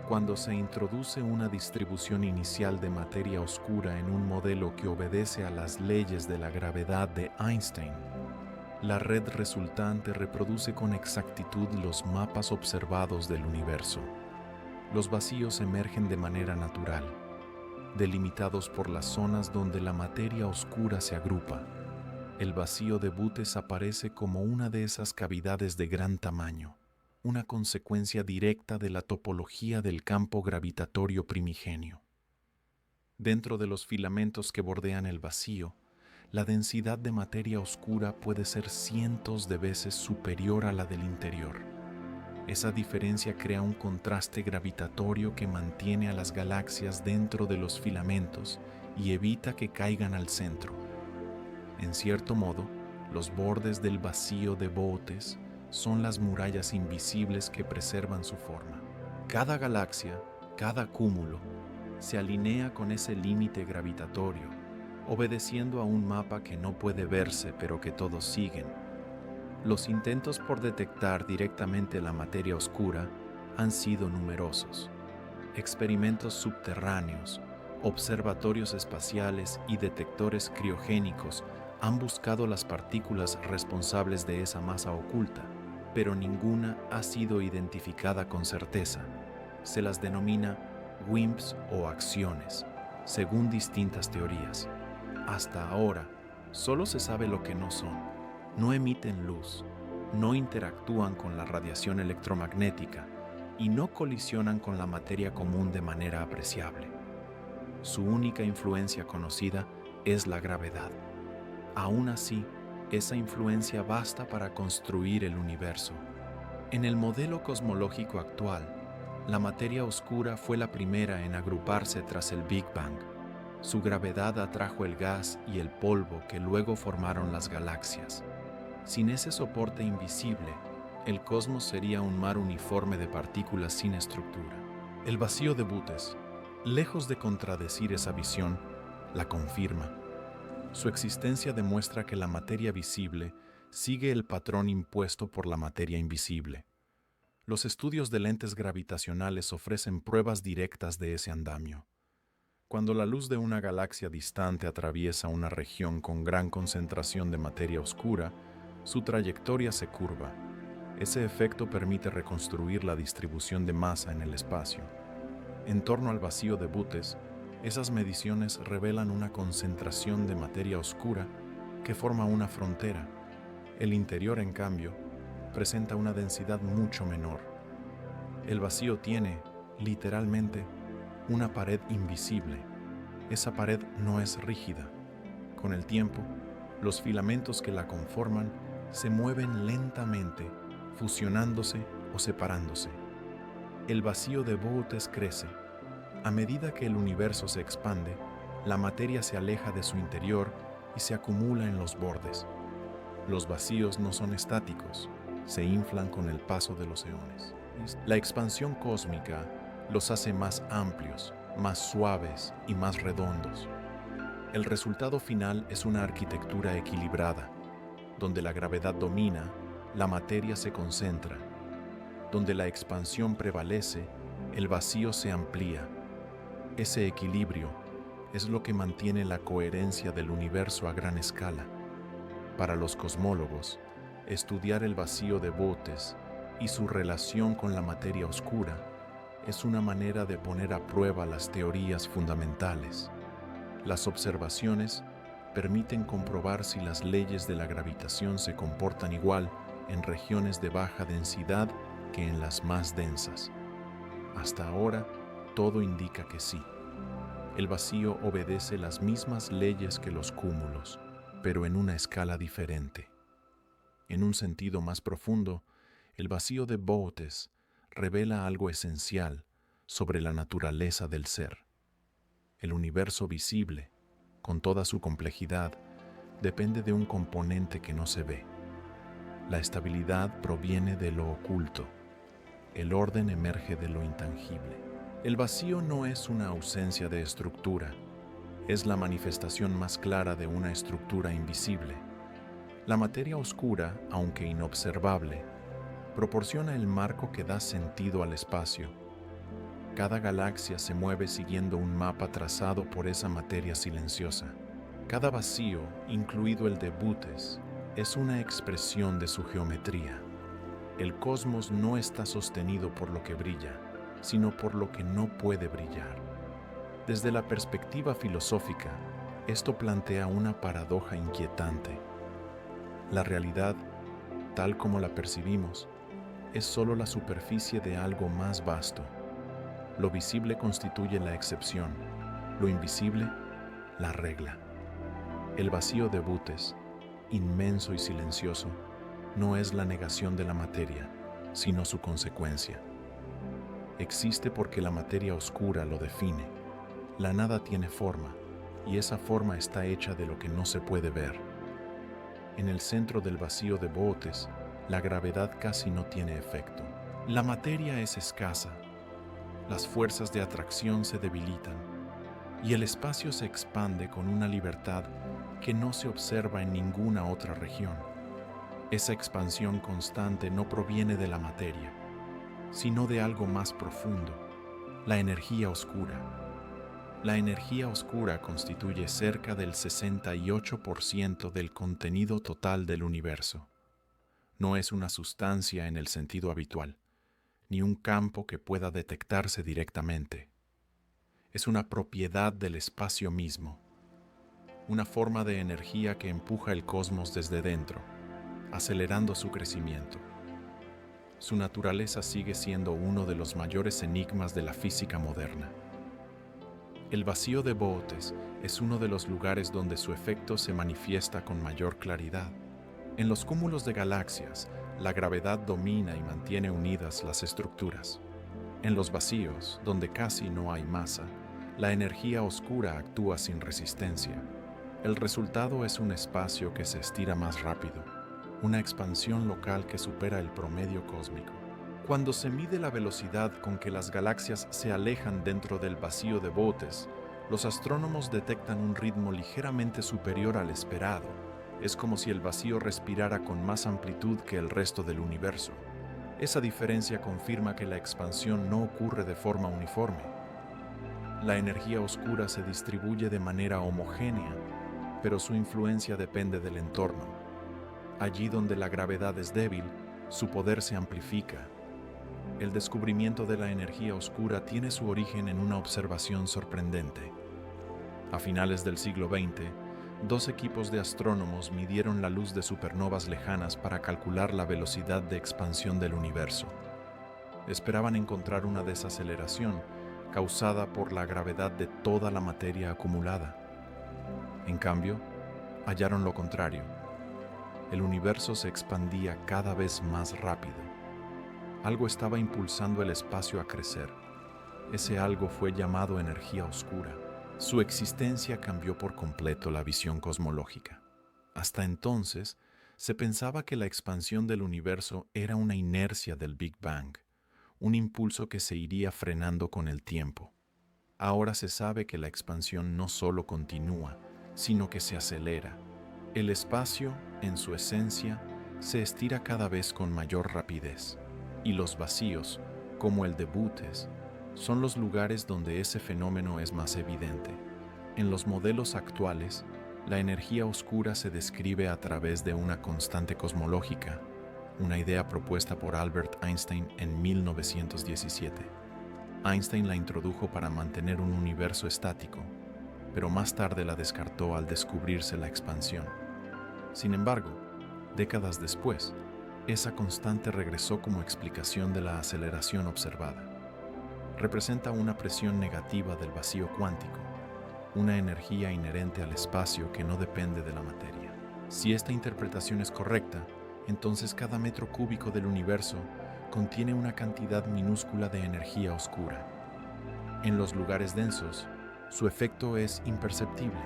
Cuando se introduce una distribución inicial de materia oscura en un modelo que obedece a las leyes de la gravedad de Einstein, la red resultante reproduce con exactitud los mapas observados del universo. Los vacíos emergen de manera natural, delimitados por las zonas donde la materia oscura se agrupa. El vacío de Boötes aparece como una de esas cavidades de gran tamaño, una consecuencia directa de la topología del campo gravitatorio primigenio. Dentro de los filamentos que bordean el vacío, la densidad de materia oscura puede ser cientos de veces superior a la del interior. Esa diferencia crea un contraste gravitatorio que mantiene a las galaxias dentro de los filamentos y evita que caigan al centro. En cierto modo, los bordes del vacío de Boötes son las murallas invisibles que preservan su forma. Cada galaxia, cada cúmulo, se alinea con ese límite gravitatorio, obedeciendo a un mapa que no puede verse pero que todos siguen. Los intentos por detectar directamente la materia oscura han sido numerosos. Experimentos subterráneos, observatorios espaciales y detectores criogénicos han buscado las partículas responsables de esa masa oculta, pero ninguna ha sido identificada con certeza. Se las denomina WIMPs o acciones, según distintas teorías. Hasta ahora, solo se sabe lo que no son. No emiten luz, no interactúan con la radiación electromagnética y no colisionan con la materia común de manera apreciable. Su única influencia conocida es la gravedad. Aún así, esa influencia basta para construir el universo. En el modelo cosmológico actual, la materia oscura fue la primera en agruparse tras el Big Bang. Su gravedad atrajo el gas y el polvo que luego formaron las galaxias. Sin ese soporte invisible, el cosmos sería un mar uniforme de partículas sin estructura. El vacío de Boötes, lejos de contradecir esa visión, la confirma. Su existencia demuestra que la materia visible sigue el patrón impuesto por la materia invisible. Los estudios de lentes gravitacionales ofrecen pruebas directas de ese andamio. Cuando la luz de una galaxia distante atraviesa una región con gran concentración de materia oscura, su trayectoria se curva. Ese efecto permite reconstruir la distribución de masa en el espacio. En torno al vacío de Boötes, esas mediciones revelan una concentración de materia oscura que forma una frontera. El interior, en cambio, presenta una densidad mucho menor. El vacío tiene, literalmente, una pared invisible. Esa pared no es rígida. Con el tiempo, los filamentos que la conforman se mueven lentamente, fusionándose o separándose. El vacío de Boötes crece. A medida que el universo se expande, la materia se aleja de su interior y se acumula en los bordes. Los vacíos no son estáticos, se inflan con el paso de los eones. La expansión cósmica los hace más amplios, más suaves y más redondos. El resultado final es una arquitectura equilibrada, donde la gravedad domina, la materia se concentra. Donde la expansión prevalece, el vacío se amplía. Ese equilibrio es lo que mantiene la coherencia del universo a gran escala. Para los cosmólogos, estudiar el vacío de Boötes y su relación con la materia oscura es una manera de poner a prueba las teorías fundamentales. Las observaciones permiten comprobar si las leyes de la gravitación se comportan igual en regiones de baja densidad que en las más densas. Hasta ahora, todo indica que sí. El vacío obedece las mismas leyes que los cúmulos, pero en una escala diferente. En un sentido más profundo, el vacío de Boötes revela algo esencial sobre la naturaleza del ser. El universo visible, con toda su complejidad, depende de un componente que no se ve. La estabilidad proviene de lo oculto. El orden emerge de lo intangible. El vacío no es una ausencia de estructura, es la manifestación más clara de una estructura invisible. La materia oscura, aunque inobservable, proporciona el marco que da sentido al espacio. Cada galaxia se mueve siguiendo un mapa trazado por esa materia silenciosa. Cada vacío, incluido el de Bootes, es una expresión de su geometría. El cosmos no está sostenido por lo que brilla, sino por lo que no puede brillar. Desde la perspectiva filosófica, esto plantea una paradoja inquietante. La realidad, tal como la percibimos, es solo la superficie de algo más vasto. Lo visible constituye la excepción, lo invisible, la regla. El vacío de Bootes, inmenso y silencioso, no es la negación de la materia, sino su consecuencia. Existe porque la materia oscura lo define. La nada tiene forma, y esa forma está hecha de lo que no se puede ver. En el centro del vacío de Bootes, la gravedad casi no tiene efecto. La materia es escasa, las fuerzas de atracción se debilitan, y el espacio se expande con una libertad que no se observa en ninguna otra región. Esa expansión constante no proviene de la materia, sino de algo más profundo, la energía oscura. La energía oscura constituye cerca del 68% del contenido total del universo. No es una sustancia en el sentido habitual, ni un campo que pueda detectarse directamente. Es una propiedad del espacio mismo, una forma de energía que empuja el cosmos desde dentro, acelerando su crecimiento. Su naturaleza sigue siendo uno de los mayores enigmas de la física moderna. El vacío de Bootes es uno de los lugares donde su efecto se manifiesta con mayor claridad. En los cúmulos de galaxias, la gravedad domina y mantiene unidas las estructuras. En los vacíos, donde casi no hay masa, la energía oscura actúa sin resistencia. El resultado es un espacio que se estira más rápido, una expansión local que supera el promedio cósmico. Cuando se mide la velocidad con que las galaxias se alejan dentro del vacío de Bootes, los astrónomos detectan un ritmo ligeramente superior al esperado. Es como si el vacío respirara con más amplitud que el resto del universo. Esa diferencia confirma que la expansión no ocurre de forma uniforme. La energía oscura se distribuye de manera homogénea, pero su influencia depende del entorno. Allí donde la gravedad es débil, su poder se amplifica. El descubrimiento de la energía oscura tiene su origen en una observación sorprendente. A finales del siglo XX, dos equipos de astrónomos midieron la luz de supernovas lejanas para calcular la velocidad de expansión del universo. Esperaban encontrar una desaceleración causada por la gravedad de toda la materia acumulada. En cambio, hallaron lo contrario. El universo se expandía cada vez más rápido. Algo estaba impulsando el espacio a crecer. Ese algo fue llamado energía oscura. Su existencia cambió por completo la visión cosmológica. Hasta entonces, se pensaba que la expansión del universo era una inercia del Big Bang, un impulso que se iría frenando con el tiempo. Ahora se sabe que la expansión no solo continúa, sino que se acelera. El espacio, en su esencia, se estira cada vez con mayor rapidez. Y los vacíos, como el de Bootes, son los lugares donde ese fenómeno es más evidente. En los modelos actuales, la energía oscura se describe a través de una constante cosmológica, una idea propuesta por Albert Einstein en 1917. Einstein la introdujo para mantener un universo estático, pero más tarde la descartó al descubrirse la expansión. Sin embargo, décadas después, esa constante regresó como explicación de la aceleración observada. Representa una presión negativa del vacío cuántico, una energía inherente al espacio que no depende de la materia. Si esta interpretación es correcta, entonces cada metro cúbico del universo contiene una cantidad minúscula de energía oscura. En los lugares densos, su efecto es imperceptible.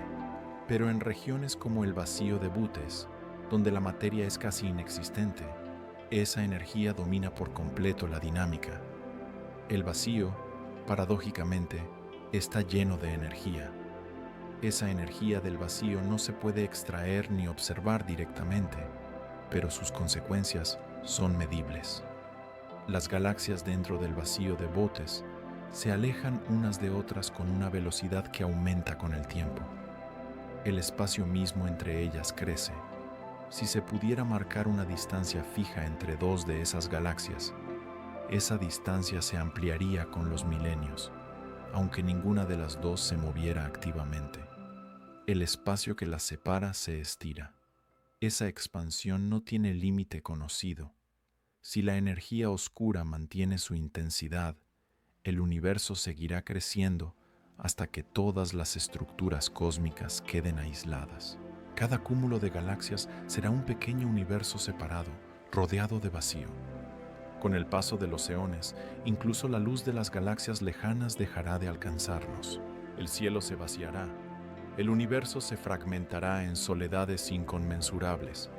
Pero en regiones como el vacío de Butes, donde la materia es casi inexistente, esa energía domina por completo la dinámica. El vacío, paradójicamente, está lleno de energía. Esa energía del vacío no se puede extraer ni observar directamente, pero sus consecuencias son medibles. Las galaxias dentro del vacío de Bootes se alejan unas de otras con una velocidad que aumenta con el tiempo. El espacio mismo entre ellas crece. Si se pudiera marcar una distancia fija entre dos de esas galaxias, esa distancia se ampliaría con los milenios, aunque ninguna de las dos se moviera activamente. El espacio que las separa se estira. Esa expansión no tiene límite conocido. Si la energía oscura mantiene su intensidad, el universo seguirá creciendo hasta que todas las estructuras cósmicas queden aisladas. Cada cúmulo de galaxias será un pequeño universo separado, rodeado de vacío. Con el paso de los eones, incluso la luz de las galaxias lejanas dejará de alcanzarnos. El cielo se vaciará. El universo se fragmentará en soledades inconmensurables.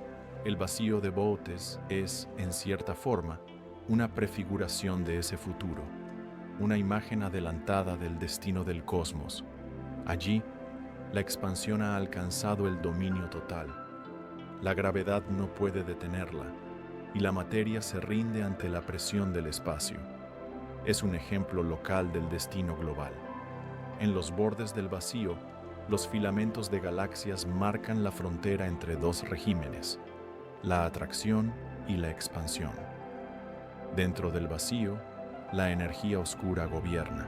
El vacío de Bootes es, en cierta forma, una prefiguración de ese futuro, una imagen adelantada del destino del cosmos. Allí, la expansión ha alcanzado el dominio total. La gravedad no puede detenerla, y la materia se rinde ante la presión del espacio. Es un ejemplo local del destino global. En los bordes del vacío, los filamentos de galaxias marcan la frontera entre dos regímenes, la atracción y la expansión. Dentro del vacío, la energía oscura gobierna.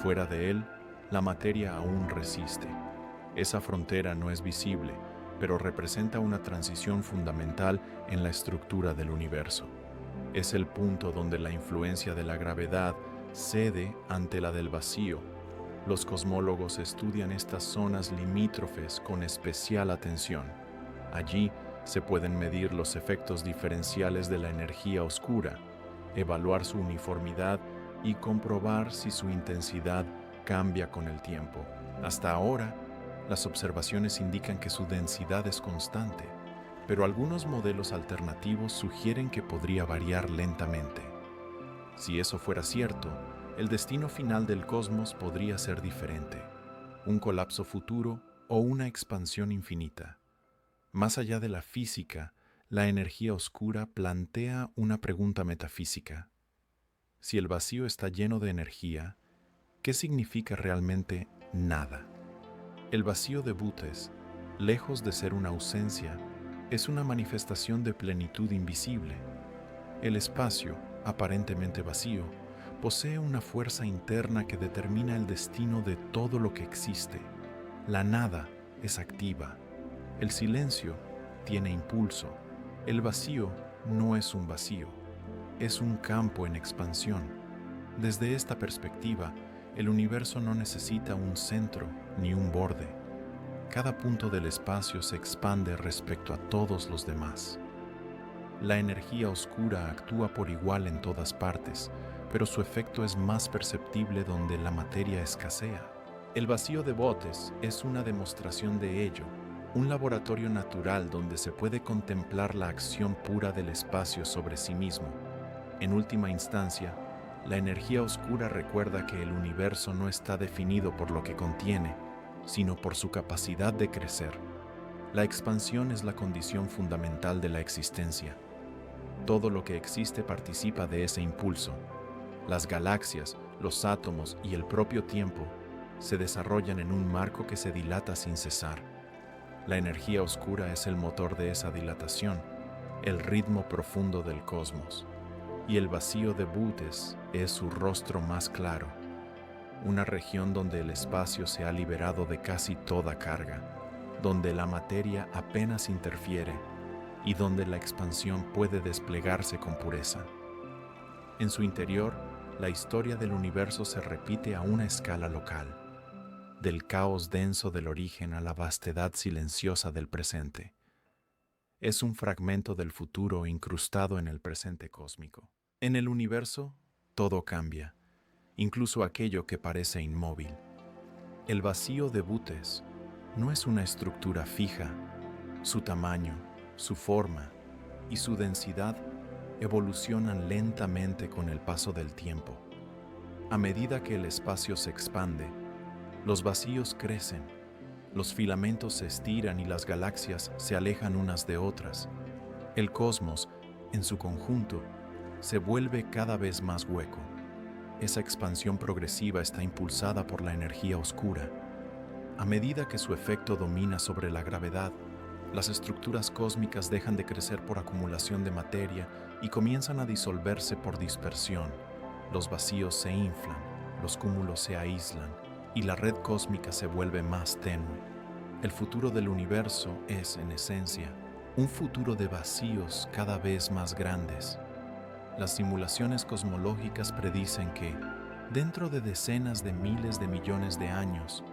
Fuera de él, la materia aún resiste. Esa frontera no es visible, pero representa una transición fundamental en la estructura del universo. Es el punto donde la influencia de la gravedad cede ante la del vacío. Los cosmólogos estudian estas zonas limítrofes con especial atención. Allí se pueden medir los efectos diferenciales de la energía oscura, evaluar su uniformidad y comprobar si su intensidad cambia con el tiempo. Hasta ahora, las observaciones indican que su densidad es constante, pero algunos modelos alternativos sugieren que podría variar lentamente. Si eso fuera cierto, el destino final del cosmos podría ser diferente, un colapso futuro o una expansión infinita. Más allá de la física, la energía oscura plantea una pregunta metafísica. Si el vacío está lleno de energía, ¿qué significa realmente nada? El vacío de Bootes, lejos de ser una ausencia, es una manifestación de plenitud invisible. El espacio, aparentemente vacío, posee una fuerza interna que determina el destino de todo lo que existe. La nada es activa. El silencio tiene impulso. El vacío no es un vacío, es un campo en expansión. Desde esta perspectiva, el universo no necesita un centro ni un borde. Cada punto del espacio se expande respecto a todos los demás. La energía oscura actúa por igual en todas partes, pero su efecto es más perceptible donde la materia escasea. El vacío de Bootes es una demostración de ello, un laboratorio natural donde se puede contemplar la acción pura del espacio sobre sí mismo. En última instancia, la energía oscura recuerda que el universo no está definido por lo que contiene, sino por su capacidad de crecer. La expansión es la condición fundamental de la existencia. Todo lo que existe participa de ese impulso. Las galaxias, los átomos y el propio tiempo se desarrollan en un marco que se dilata sin cesar. La energía oscura es el motor de esa dilatación, el ritmo profundo del cosmos. Y el vacío de Bootes es su rostro más claro, una región donde el espacio se ha liberado de casi toda carga, donde la materia apenas interfiere y donde la expansión puede desplegarse con pureza. En su interior, la historia del universo se repite a una escala local, del caos denso del origen a la vastedad silenciosa del presente. Es un fragmento del futuro incrustado en el presente cósmico. En el universo, todo cambia, incluso aquello que parece inmóvil. El vacío de Bootes no es una estructura fija. Su tamaño, su forma y su densidad evolucionan lentamente con el paso del tiempo. A medida que el espacio se expande, los vacíos crecen, los filamentos se estiran y las galaxias se alejan unas de otras. El cosmos, en su conjunto, se vuelve cada vez más hueco. Esa expansión progresiva está impulsada por la energía oscura. A medida que su efecto domina sobre la gravedad, las estructuras cósmicas dejan de crecer por acumulación de materia y comienzan a disolverse por dispersión. Los vacíos se inflan, los cúmulos se aíslan y la red cósmica se vuelve más tenue. El futuro del universo es, en esencia, un futuro de vacíos cada vez más grandes. Las simulaciones cosmológicas predicen que, dentro de decenas de miles de millones de años,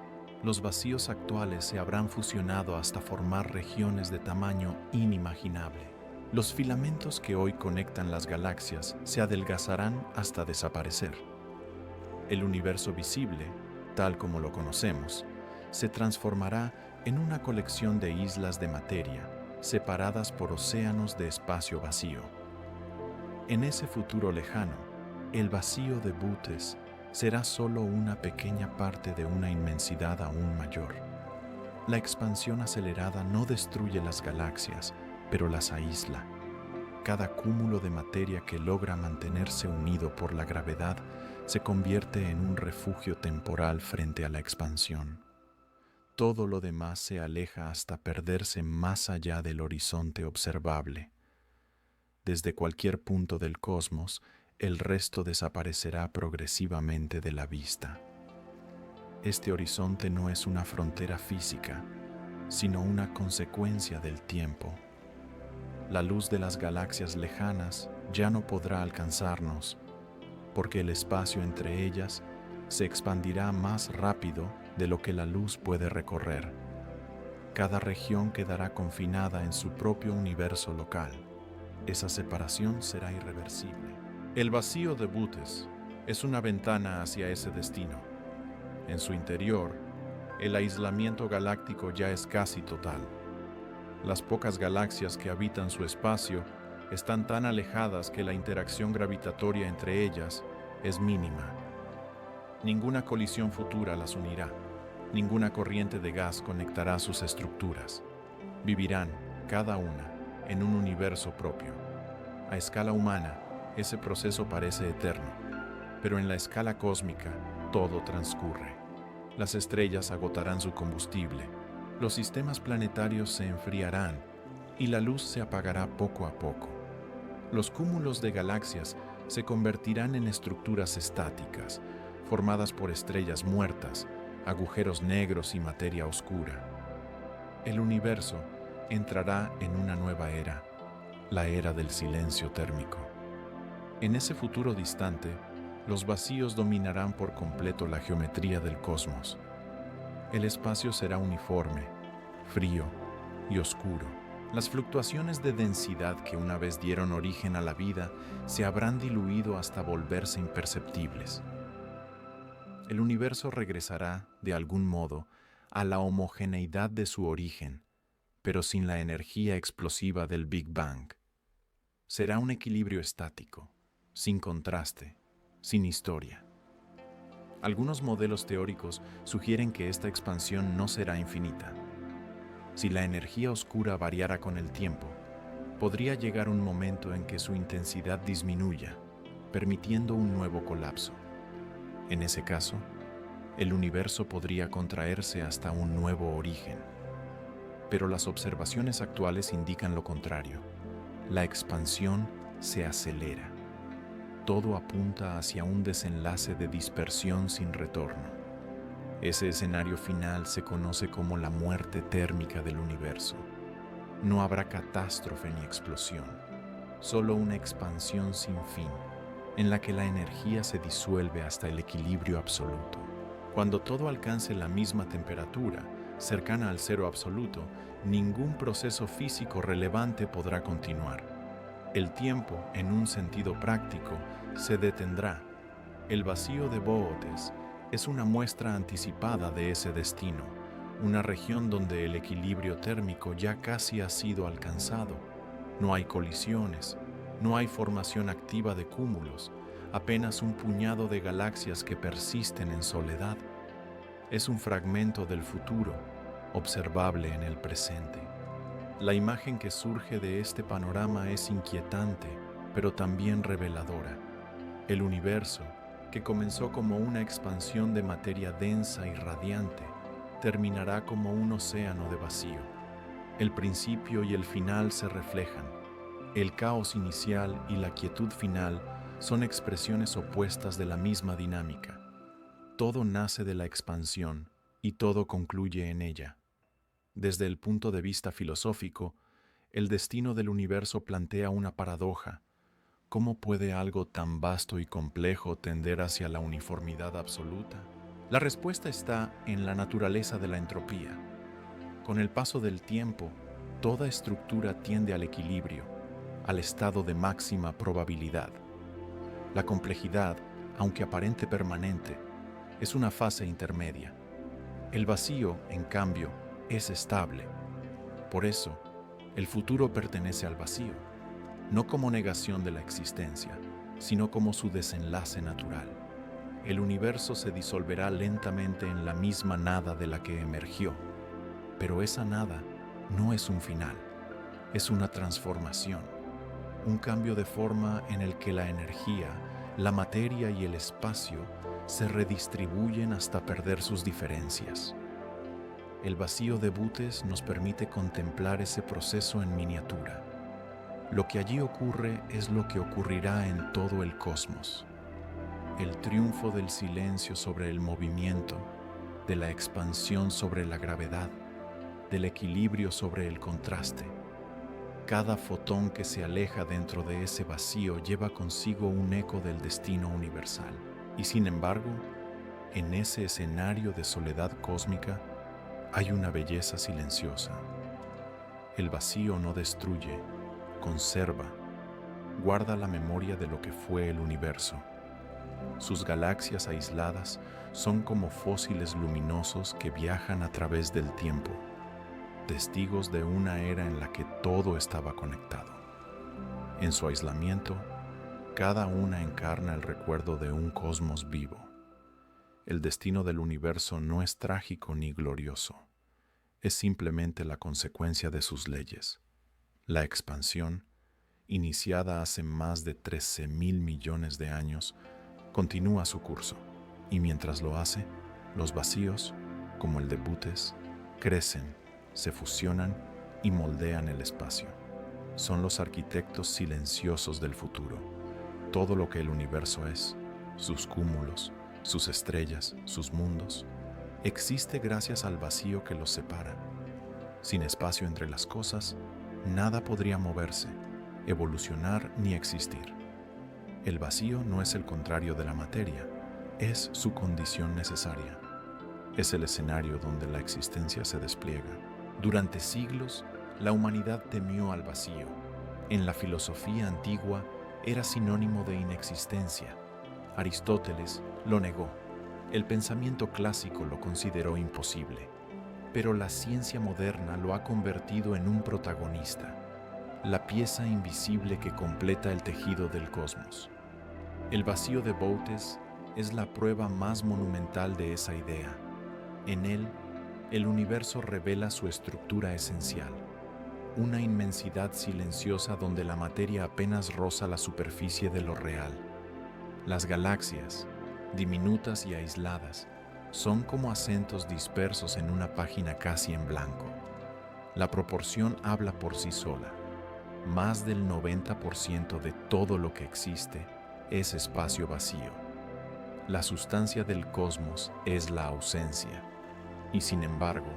los vacíos actuales se habrán fusionado hasta formar regiones de tamaño inimaginable. Los filamentos que hoy conectan las galaxias se adelgazarán hasta desaparecer. El universo visible, tal como lo conocemos, se transformará en una colección de islas de materia, separadas por océanos de espacio vacío. En ese futuro lejano, el vacío de Boötes será solo una pequeña parte de una inmensidad aún mayor. La expansión acelerada no destruye las galaxias, pero las aísla. Cada cúmulo de materia que logra mantenerse unido por la gravedad se convierte en un refugio temporal frente a la expansión. Todo lo demás se aleja hasta perderse más allá del horizonte observable. Desde cualquier punto del cosmos, el resto desaparecerá progresivamente de la vista. Este horizonte no es una frontera física, sino una consecuencia del tiempo. La luz de las galaxias lejanas ya no podrá alcanzarnos, porque el espacio entre ellas se expandirá más rápido de lo que la luz puede recorrer. Cada región quedará confinada en su propio universo local. Esa separación será irreversible. El vacío de Boötes es una ventana hacia ese destino. En su interior, el aislamiento galáctico ya es casi total. Las pocas galaxias que habitan su espacio están tan alejadas que la interacción gravitatoria entre ellas es mínima. Ninguna colisión futura las unirá. Ninguna corriente de gas conectará sus estructuras. Vivirán, cada una, en un universo propio. A escala humana, ese proceso parece eterno, pero en la escala cósmica todo transcurre. Las estrellas agotarán su combustible, los sistemas planetarios se enfriarán y la luz se apagará poco a poco. Los cúmulos de galaxias se convertirán en estructuras estáticas, formadas por estrellas muertas, agujeros negros y materia oscura. El universo entrará en una nueva era, la era del silencio térmico. En ese futuro distante, los vacíos dominarán por completo la geometría del cosmos. El espacio será uniforme, frío y oscuro. Las fluctuaciones de densidad que una vez dieron origen a la vida se habrán diluido hasta volverse imperceptibles. El universo regresará, de algún modo, a la homogeneidad de su origen, pero sin la energía explosiva del Big Bang. Será un equilibrio estático, sin contraste, sin historia. Algunos modelos teóricos sugieren que esta expansión no será infinita. Si la energía oscura variara con el tiempo, podría llegar un momento en que su intensidad disminuya, permitiendo un nuevo colapso. En ese caso, el universo podría contraerse hasta un nuevo origen. Pero las observaciones actuales indican lo contrario. La expansión se acelera. Todo apunta hacia un desenlace de dispersión sin retorno. Ese escenario final se conoce como la muerte térmica del universo. No habrá catástrofe ni explosión, solo una expansión sin fin, en la que la energía se disuelve hasta el equilibrio absoluto. Cuando todo alcance la misma temperatura, cercana al cero absoluto, ningún proceso físico relevante podrá continuar. El tiempo, en un sentido práctico, se detendrá. El vacío de Boötes es una muestra anticipada de ese destino, una región donde el equilibrio térmico ya casi ha sido alcanzado. No hay colisiones, no hay formación activa de cúmulos, apenas un puñado de galaxias que persisten en soledad. Es un fragmento del futuro, observable en el presente. La imagen que surge de este panorama es inquietante, pero también reveladora. El universo, que comenzó como una expansión de materia densa y radiante, terminará como un océano de vacío. El principio y el final se reflejan. El caos inicial y la quietud final son expresiones opuestas de la misma dinámica. Todo nace de la expansión y todo concluye en ella. Desde el punto de vista filosófico, el destino del universo plantea una paradoja. ¿Cómo puede algo tan vasto y complejo tender hacia la uniformidad absoluta? La respuesta está en la naturaleza de la entropía. Con el paso del tiempo, toda estructura tiende al equilibrio, al estado de máxima probabilidad. La complejidad, aunque aparente permanente, es una fase intermedia. El vacío, en cambio, es estable. Por eso, el futuro pertenece al vacío, no como negación de la existencia, sino como su desenlace natural. El universo se disolverá lentamente en la misma nada de la que emergió, pero esa nada no es un final, es una transformación, un cambio de forma en el que la energía, la materia y el espacio se redistribuyen hasta perder sus diferencias. El vacío de Bootes nos permite contemplar ese proceso en miniatura. Lo que allí ocurre es lo que ocurrirá en todo el cosmos. El triunfo del silencio sobre el movimiento, de la expansión sobre la gravedad, del equilibrio sobre el contraste. Cada fotón que se aleja dentro de ese vacío lleva consigo un eco del destino universal. Y sin embargo, en ese escenario de soledad cósmica, hay una belleza silenciosa. El vacío no destruye, conserva, guarda la memoria de lo que fue el universo. Sus galaxias aisladas son como fósiles luminosos que viajan a través del tiempo, testigos de una era en la que todo estaba conectado. En su aislamiento, cada una encarna el recuerdo de un cosmos vivo. El destino del universo no es trágico ni glorioso, es simplemente la consecuencia de sus leyes. La expansión, iniciada hace más de 13.000 millones de años, continúa su curso, y mientras lo hace, los vacíos, como el de Bootes, crecen, se fusionan y moldean el espacio. Son los arquitectos silenciosos del futuro. Todo lo que el universo es, sus cúmulos, sus estrellas, sus mundos, existe gracias al vacío que los separa. Sin espacio entre las cosas, nada podría moverse, evolucionar ni existir. El vacío no es el contrario de la materia, es su condición necesaria. Es el escenario donde la existencia se despliega. Durante siglos, la humanidad temió al vacío. En la filosofía antigua era sinónimo de inexistencia. Aristóteles lo negó. El pensamiento clásico lo consideró imposible. Pero la ciencia moderna lo ha convertido en un protagonista, la pieza invisible que completa el tejido del cosmos. El vacío de Bootes es la prueba más monumental de esa idea. En él, el universo revela su estructura esencial, una inmensidad silenciosa donde la materia apenas roza la superficie de lo real. Las galaxias, diminutas y aisladas, son como acentos dispersos en una página casi en blanco. La proporción habla por sí sola. Más del 90% de todo lo que existe es espacio vacío. La sustancia del cosmos es la ausencia. Y sin embargo,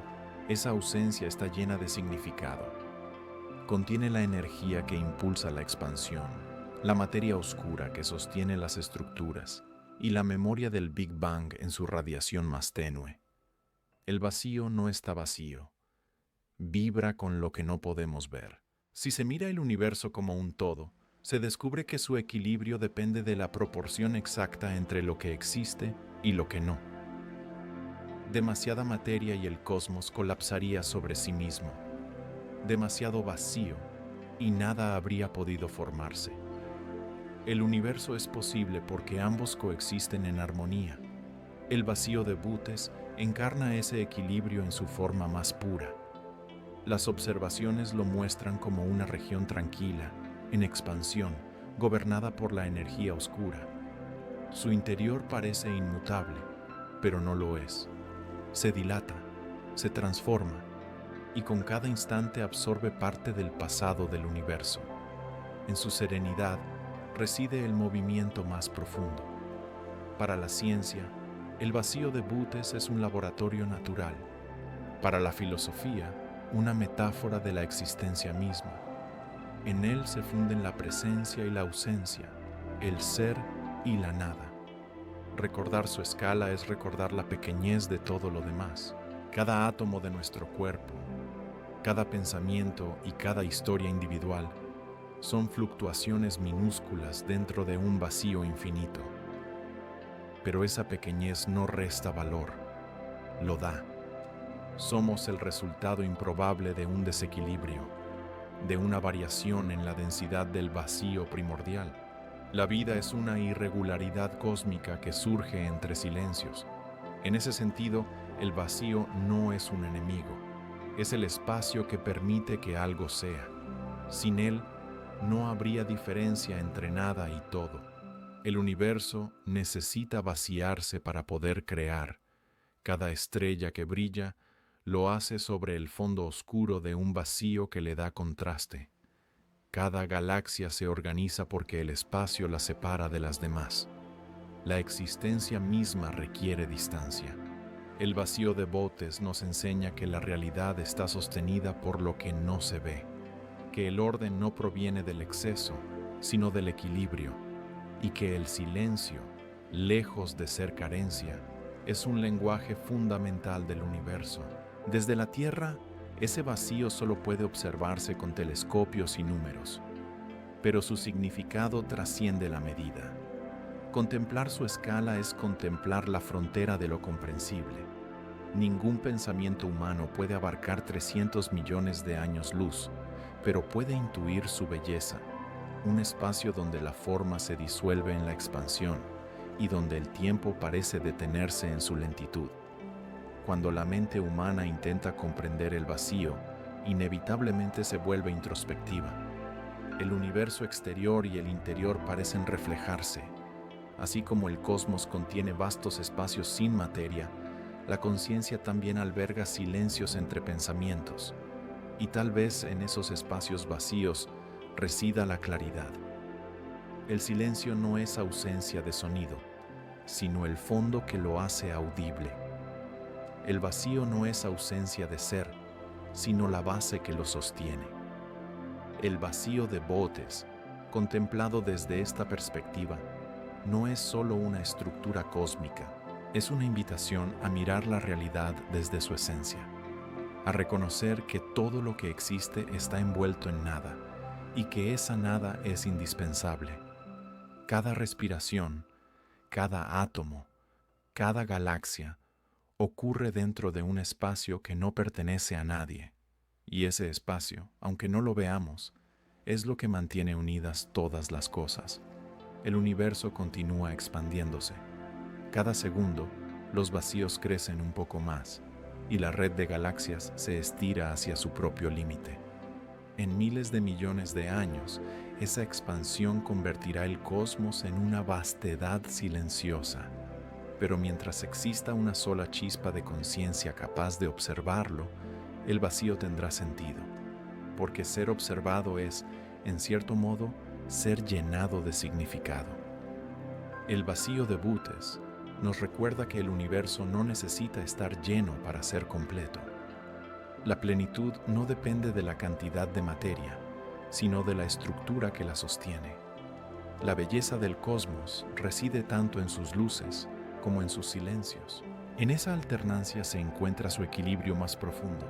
esa ausencia está llena de significado. Contiene la energía que impulsa la expansión, la materia oscura que sostiene las estructuras y la memoria del Big Bang en su radiación más tenue. El vacío no está vacío. Vibra con lo que no podemos ver. Si se mira el universo como un todo, se descubre que su equilibrio depende de la proporción exacta entre lo que existe y lo que no. Demasiada materia y el cosmos colapsaría sobre sí mismo. Demasiado vacío y nada habría podido formarse. El universo es posible porque ambos coexisten en armonía. El vacío de Bootes encarna ese equilibrio en su forma más pura. Las observaciones lo muestran como una región tranquila, en expansión, gobernada por la energía oscura. Su interior parece inmutable, pero no lo es. Se dilata, se transforma, y con cada instante absorbe parte del pasado del universo. En su serenidad reside el movimiento más profundo. Para la ciencia, el vacío de Bootes es un laboratorio natural. Para la filosofía, una metáfora de la existencia misma. En él se funden la presencia y la ausencia, el ser y la nada. Recordar su escala es recordar la pequeñez de todo lo demás. Cada átomo de nuestro cuerpo, cada pensamiento y cada historia individual son fluctuaciones minúsculas dentro de un vacío infinito. Pero esa pequeñez no resta valor, lo da. Somos el resultado improbable de un desequilibrio, de una variación en la densidad del vacío primordial. La vida es una irregularidad cósmica que surge entre silencios. En ese sentido, el vacío no es un enemigo, es el espacio que permite que algo sea. Sin él, no habría diferencia entre nada y todo. El universo necesita vaciarse para poder crear. Cada estrella que brilla lo hace sobre el fondo oscuro de un vacío que le da contraste. Cada galaxia se organiza porque el espacio la separa de las demás. La existencia misma requiere distancia. El vacío de Bootes nos enseña que la realidad está sostenida por lo que no se ve, que el orden no proviene del exceso, sino del equilibrio, y que el silencio, lejos de ser carencia, es un lenguaje fundamental del universo. Desde la Tierra, ese vacío solo puede observarse con telescopios y números, pero su significado trasciende la medida. Contemplar su escala es contemplar la frontera de lo comprensible. Ningún pensamiento humano puede abarcar 300 millones de años luz, pero puede intuir su belleza, un espacio donde la forma se disuelve en la expansión y donde el tiempo parece detenerse en su lentitud. Cuando la mente humana intenta comprender el vacío, inevitablemente se vuelve introspectiva. El universo exterior y el interior parecen reflejarse. Así como el cosmos contiene vastos espacios sin materia, la conciencia también alberga silencios entre pensamientos, y tal vez en esos espacios vacíos resida la claridad. El silencio no es ausencia de sonido, sino el fondo que lo hace audible. El vacío no es ausencia de ser, sino la base que lo sostiene. El vacío de Bootes, contemplado desde esta perspectiva, no es solo una estructura cósmica, es una invitación a mirar la realidad desde su esencia, a reconocer que todo lo que existe está envuelto en nada y que esa nada es indispensable. Cada respiración, cada átomo, cada galaxia ocurre dentro de un espacio que no pertenece a nadie, y ese espacio, aunque no lo veamos, es lo que mantiene unidas todas las cosas. El universo continúa expandiéndose. Cada segundo, los vacíos crecen un poco más, y la red de galaxias se estira hacia su propio límite. En miles de millones de años, esa expansión convertirá el cosmos en una vastedad silenciosa. Pero mientras exista una sola chispa de conciencia capaz de observarlo, el vacío tendrá sentido, porque ser observado es, en cierto modo, ser llenado de significado. El vacío de Bootes nos recuerda que el universo no necesita estar lleno para ser completo. La plenitud no depende de la cantidad de materia, sino de la estructura que la sostiene. La belleza del cosmos reside tanto en sus luces como en sus silencios. En esa alternancia se encuentra su equilibrio más profundo.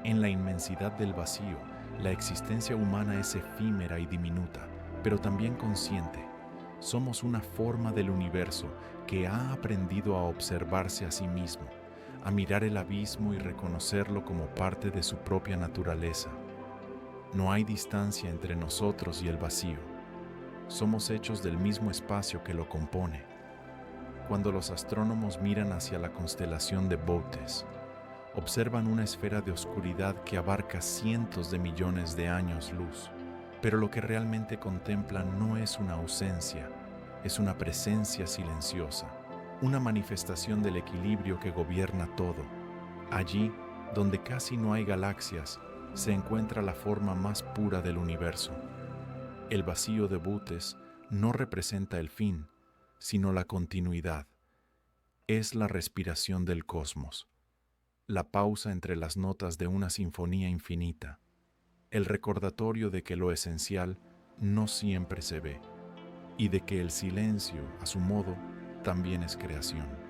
En la inmensidad del vacío, la existencia humana es efímera y diminuta, pero también consciente. Somos una forma del universo que ha aprendido a observarse a sí mismo, a mirar el abismo y reconocerlo como parte de su propia naturaleza. No hay distancia entre nosotros y el vacío. Somos hechos del mismo espacio que lo compone. Cuando los astrónomos miran hacia la constelación de Bootes, observan una esfera de oscuridad que abarca cientos de millones de años luz. Pero lo que realmente contemplan no es una ausencia, es una presencia silenciosa, una manifestación del equilibrio que gobierna todo. Allí, donde casi no hay galaxias, se encuentra la forma más pura del universo. El vacío de Bootes no representa el fin, sino la continuidad. Es la respiración del cosmos, la pausa entre las notas de una sinfonía infinita, el recordatorio de que lo esencial no siempre se ve y de que el silencio, a su modo, también es creación.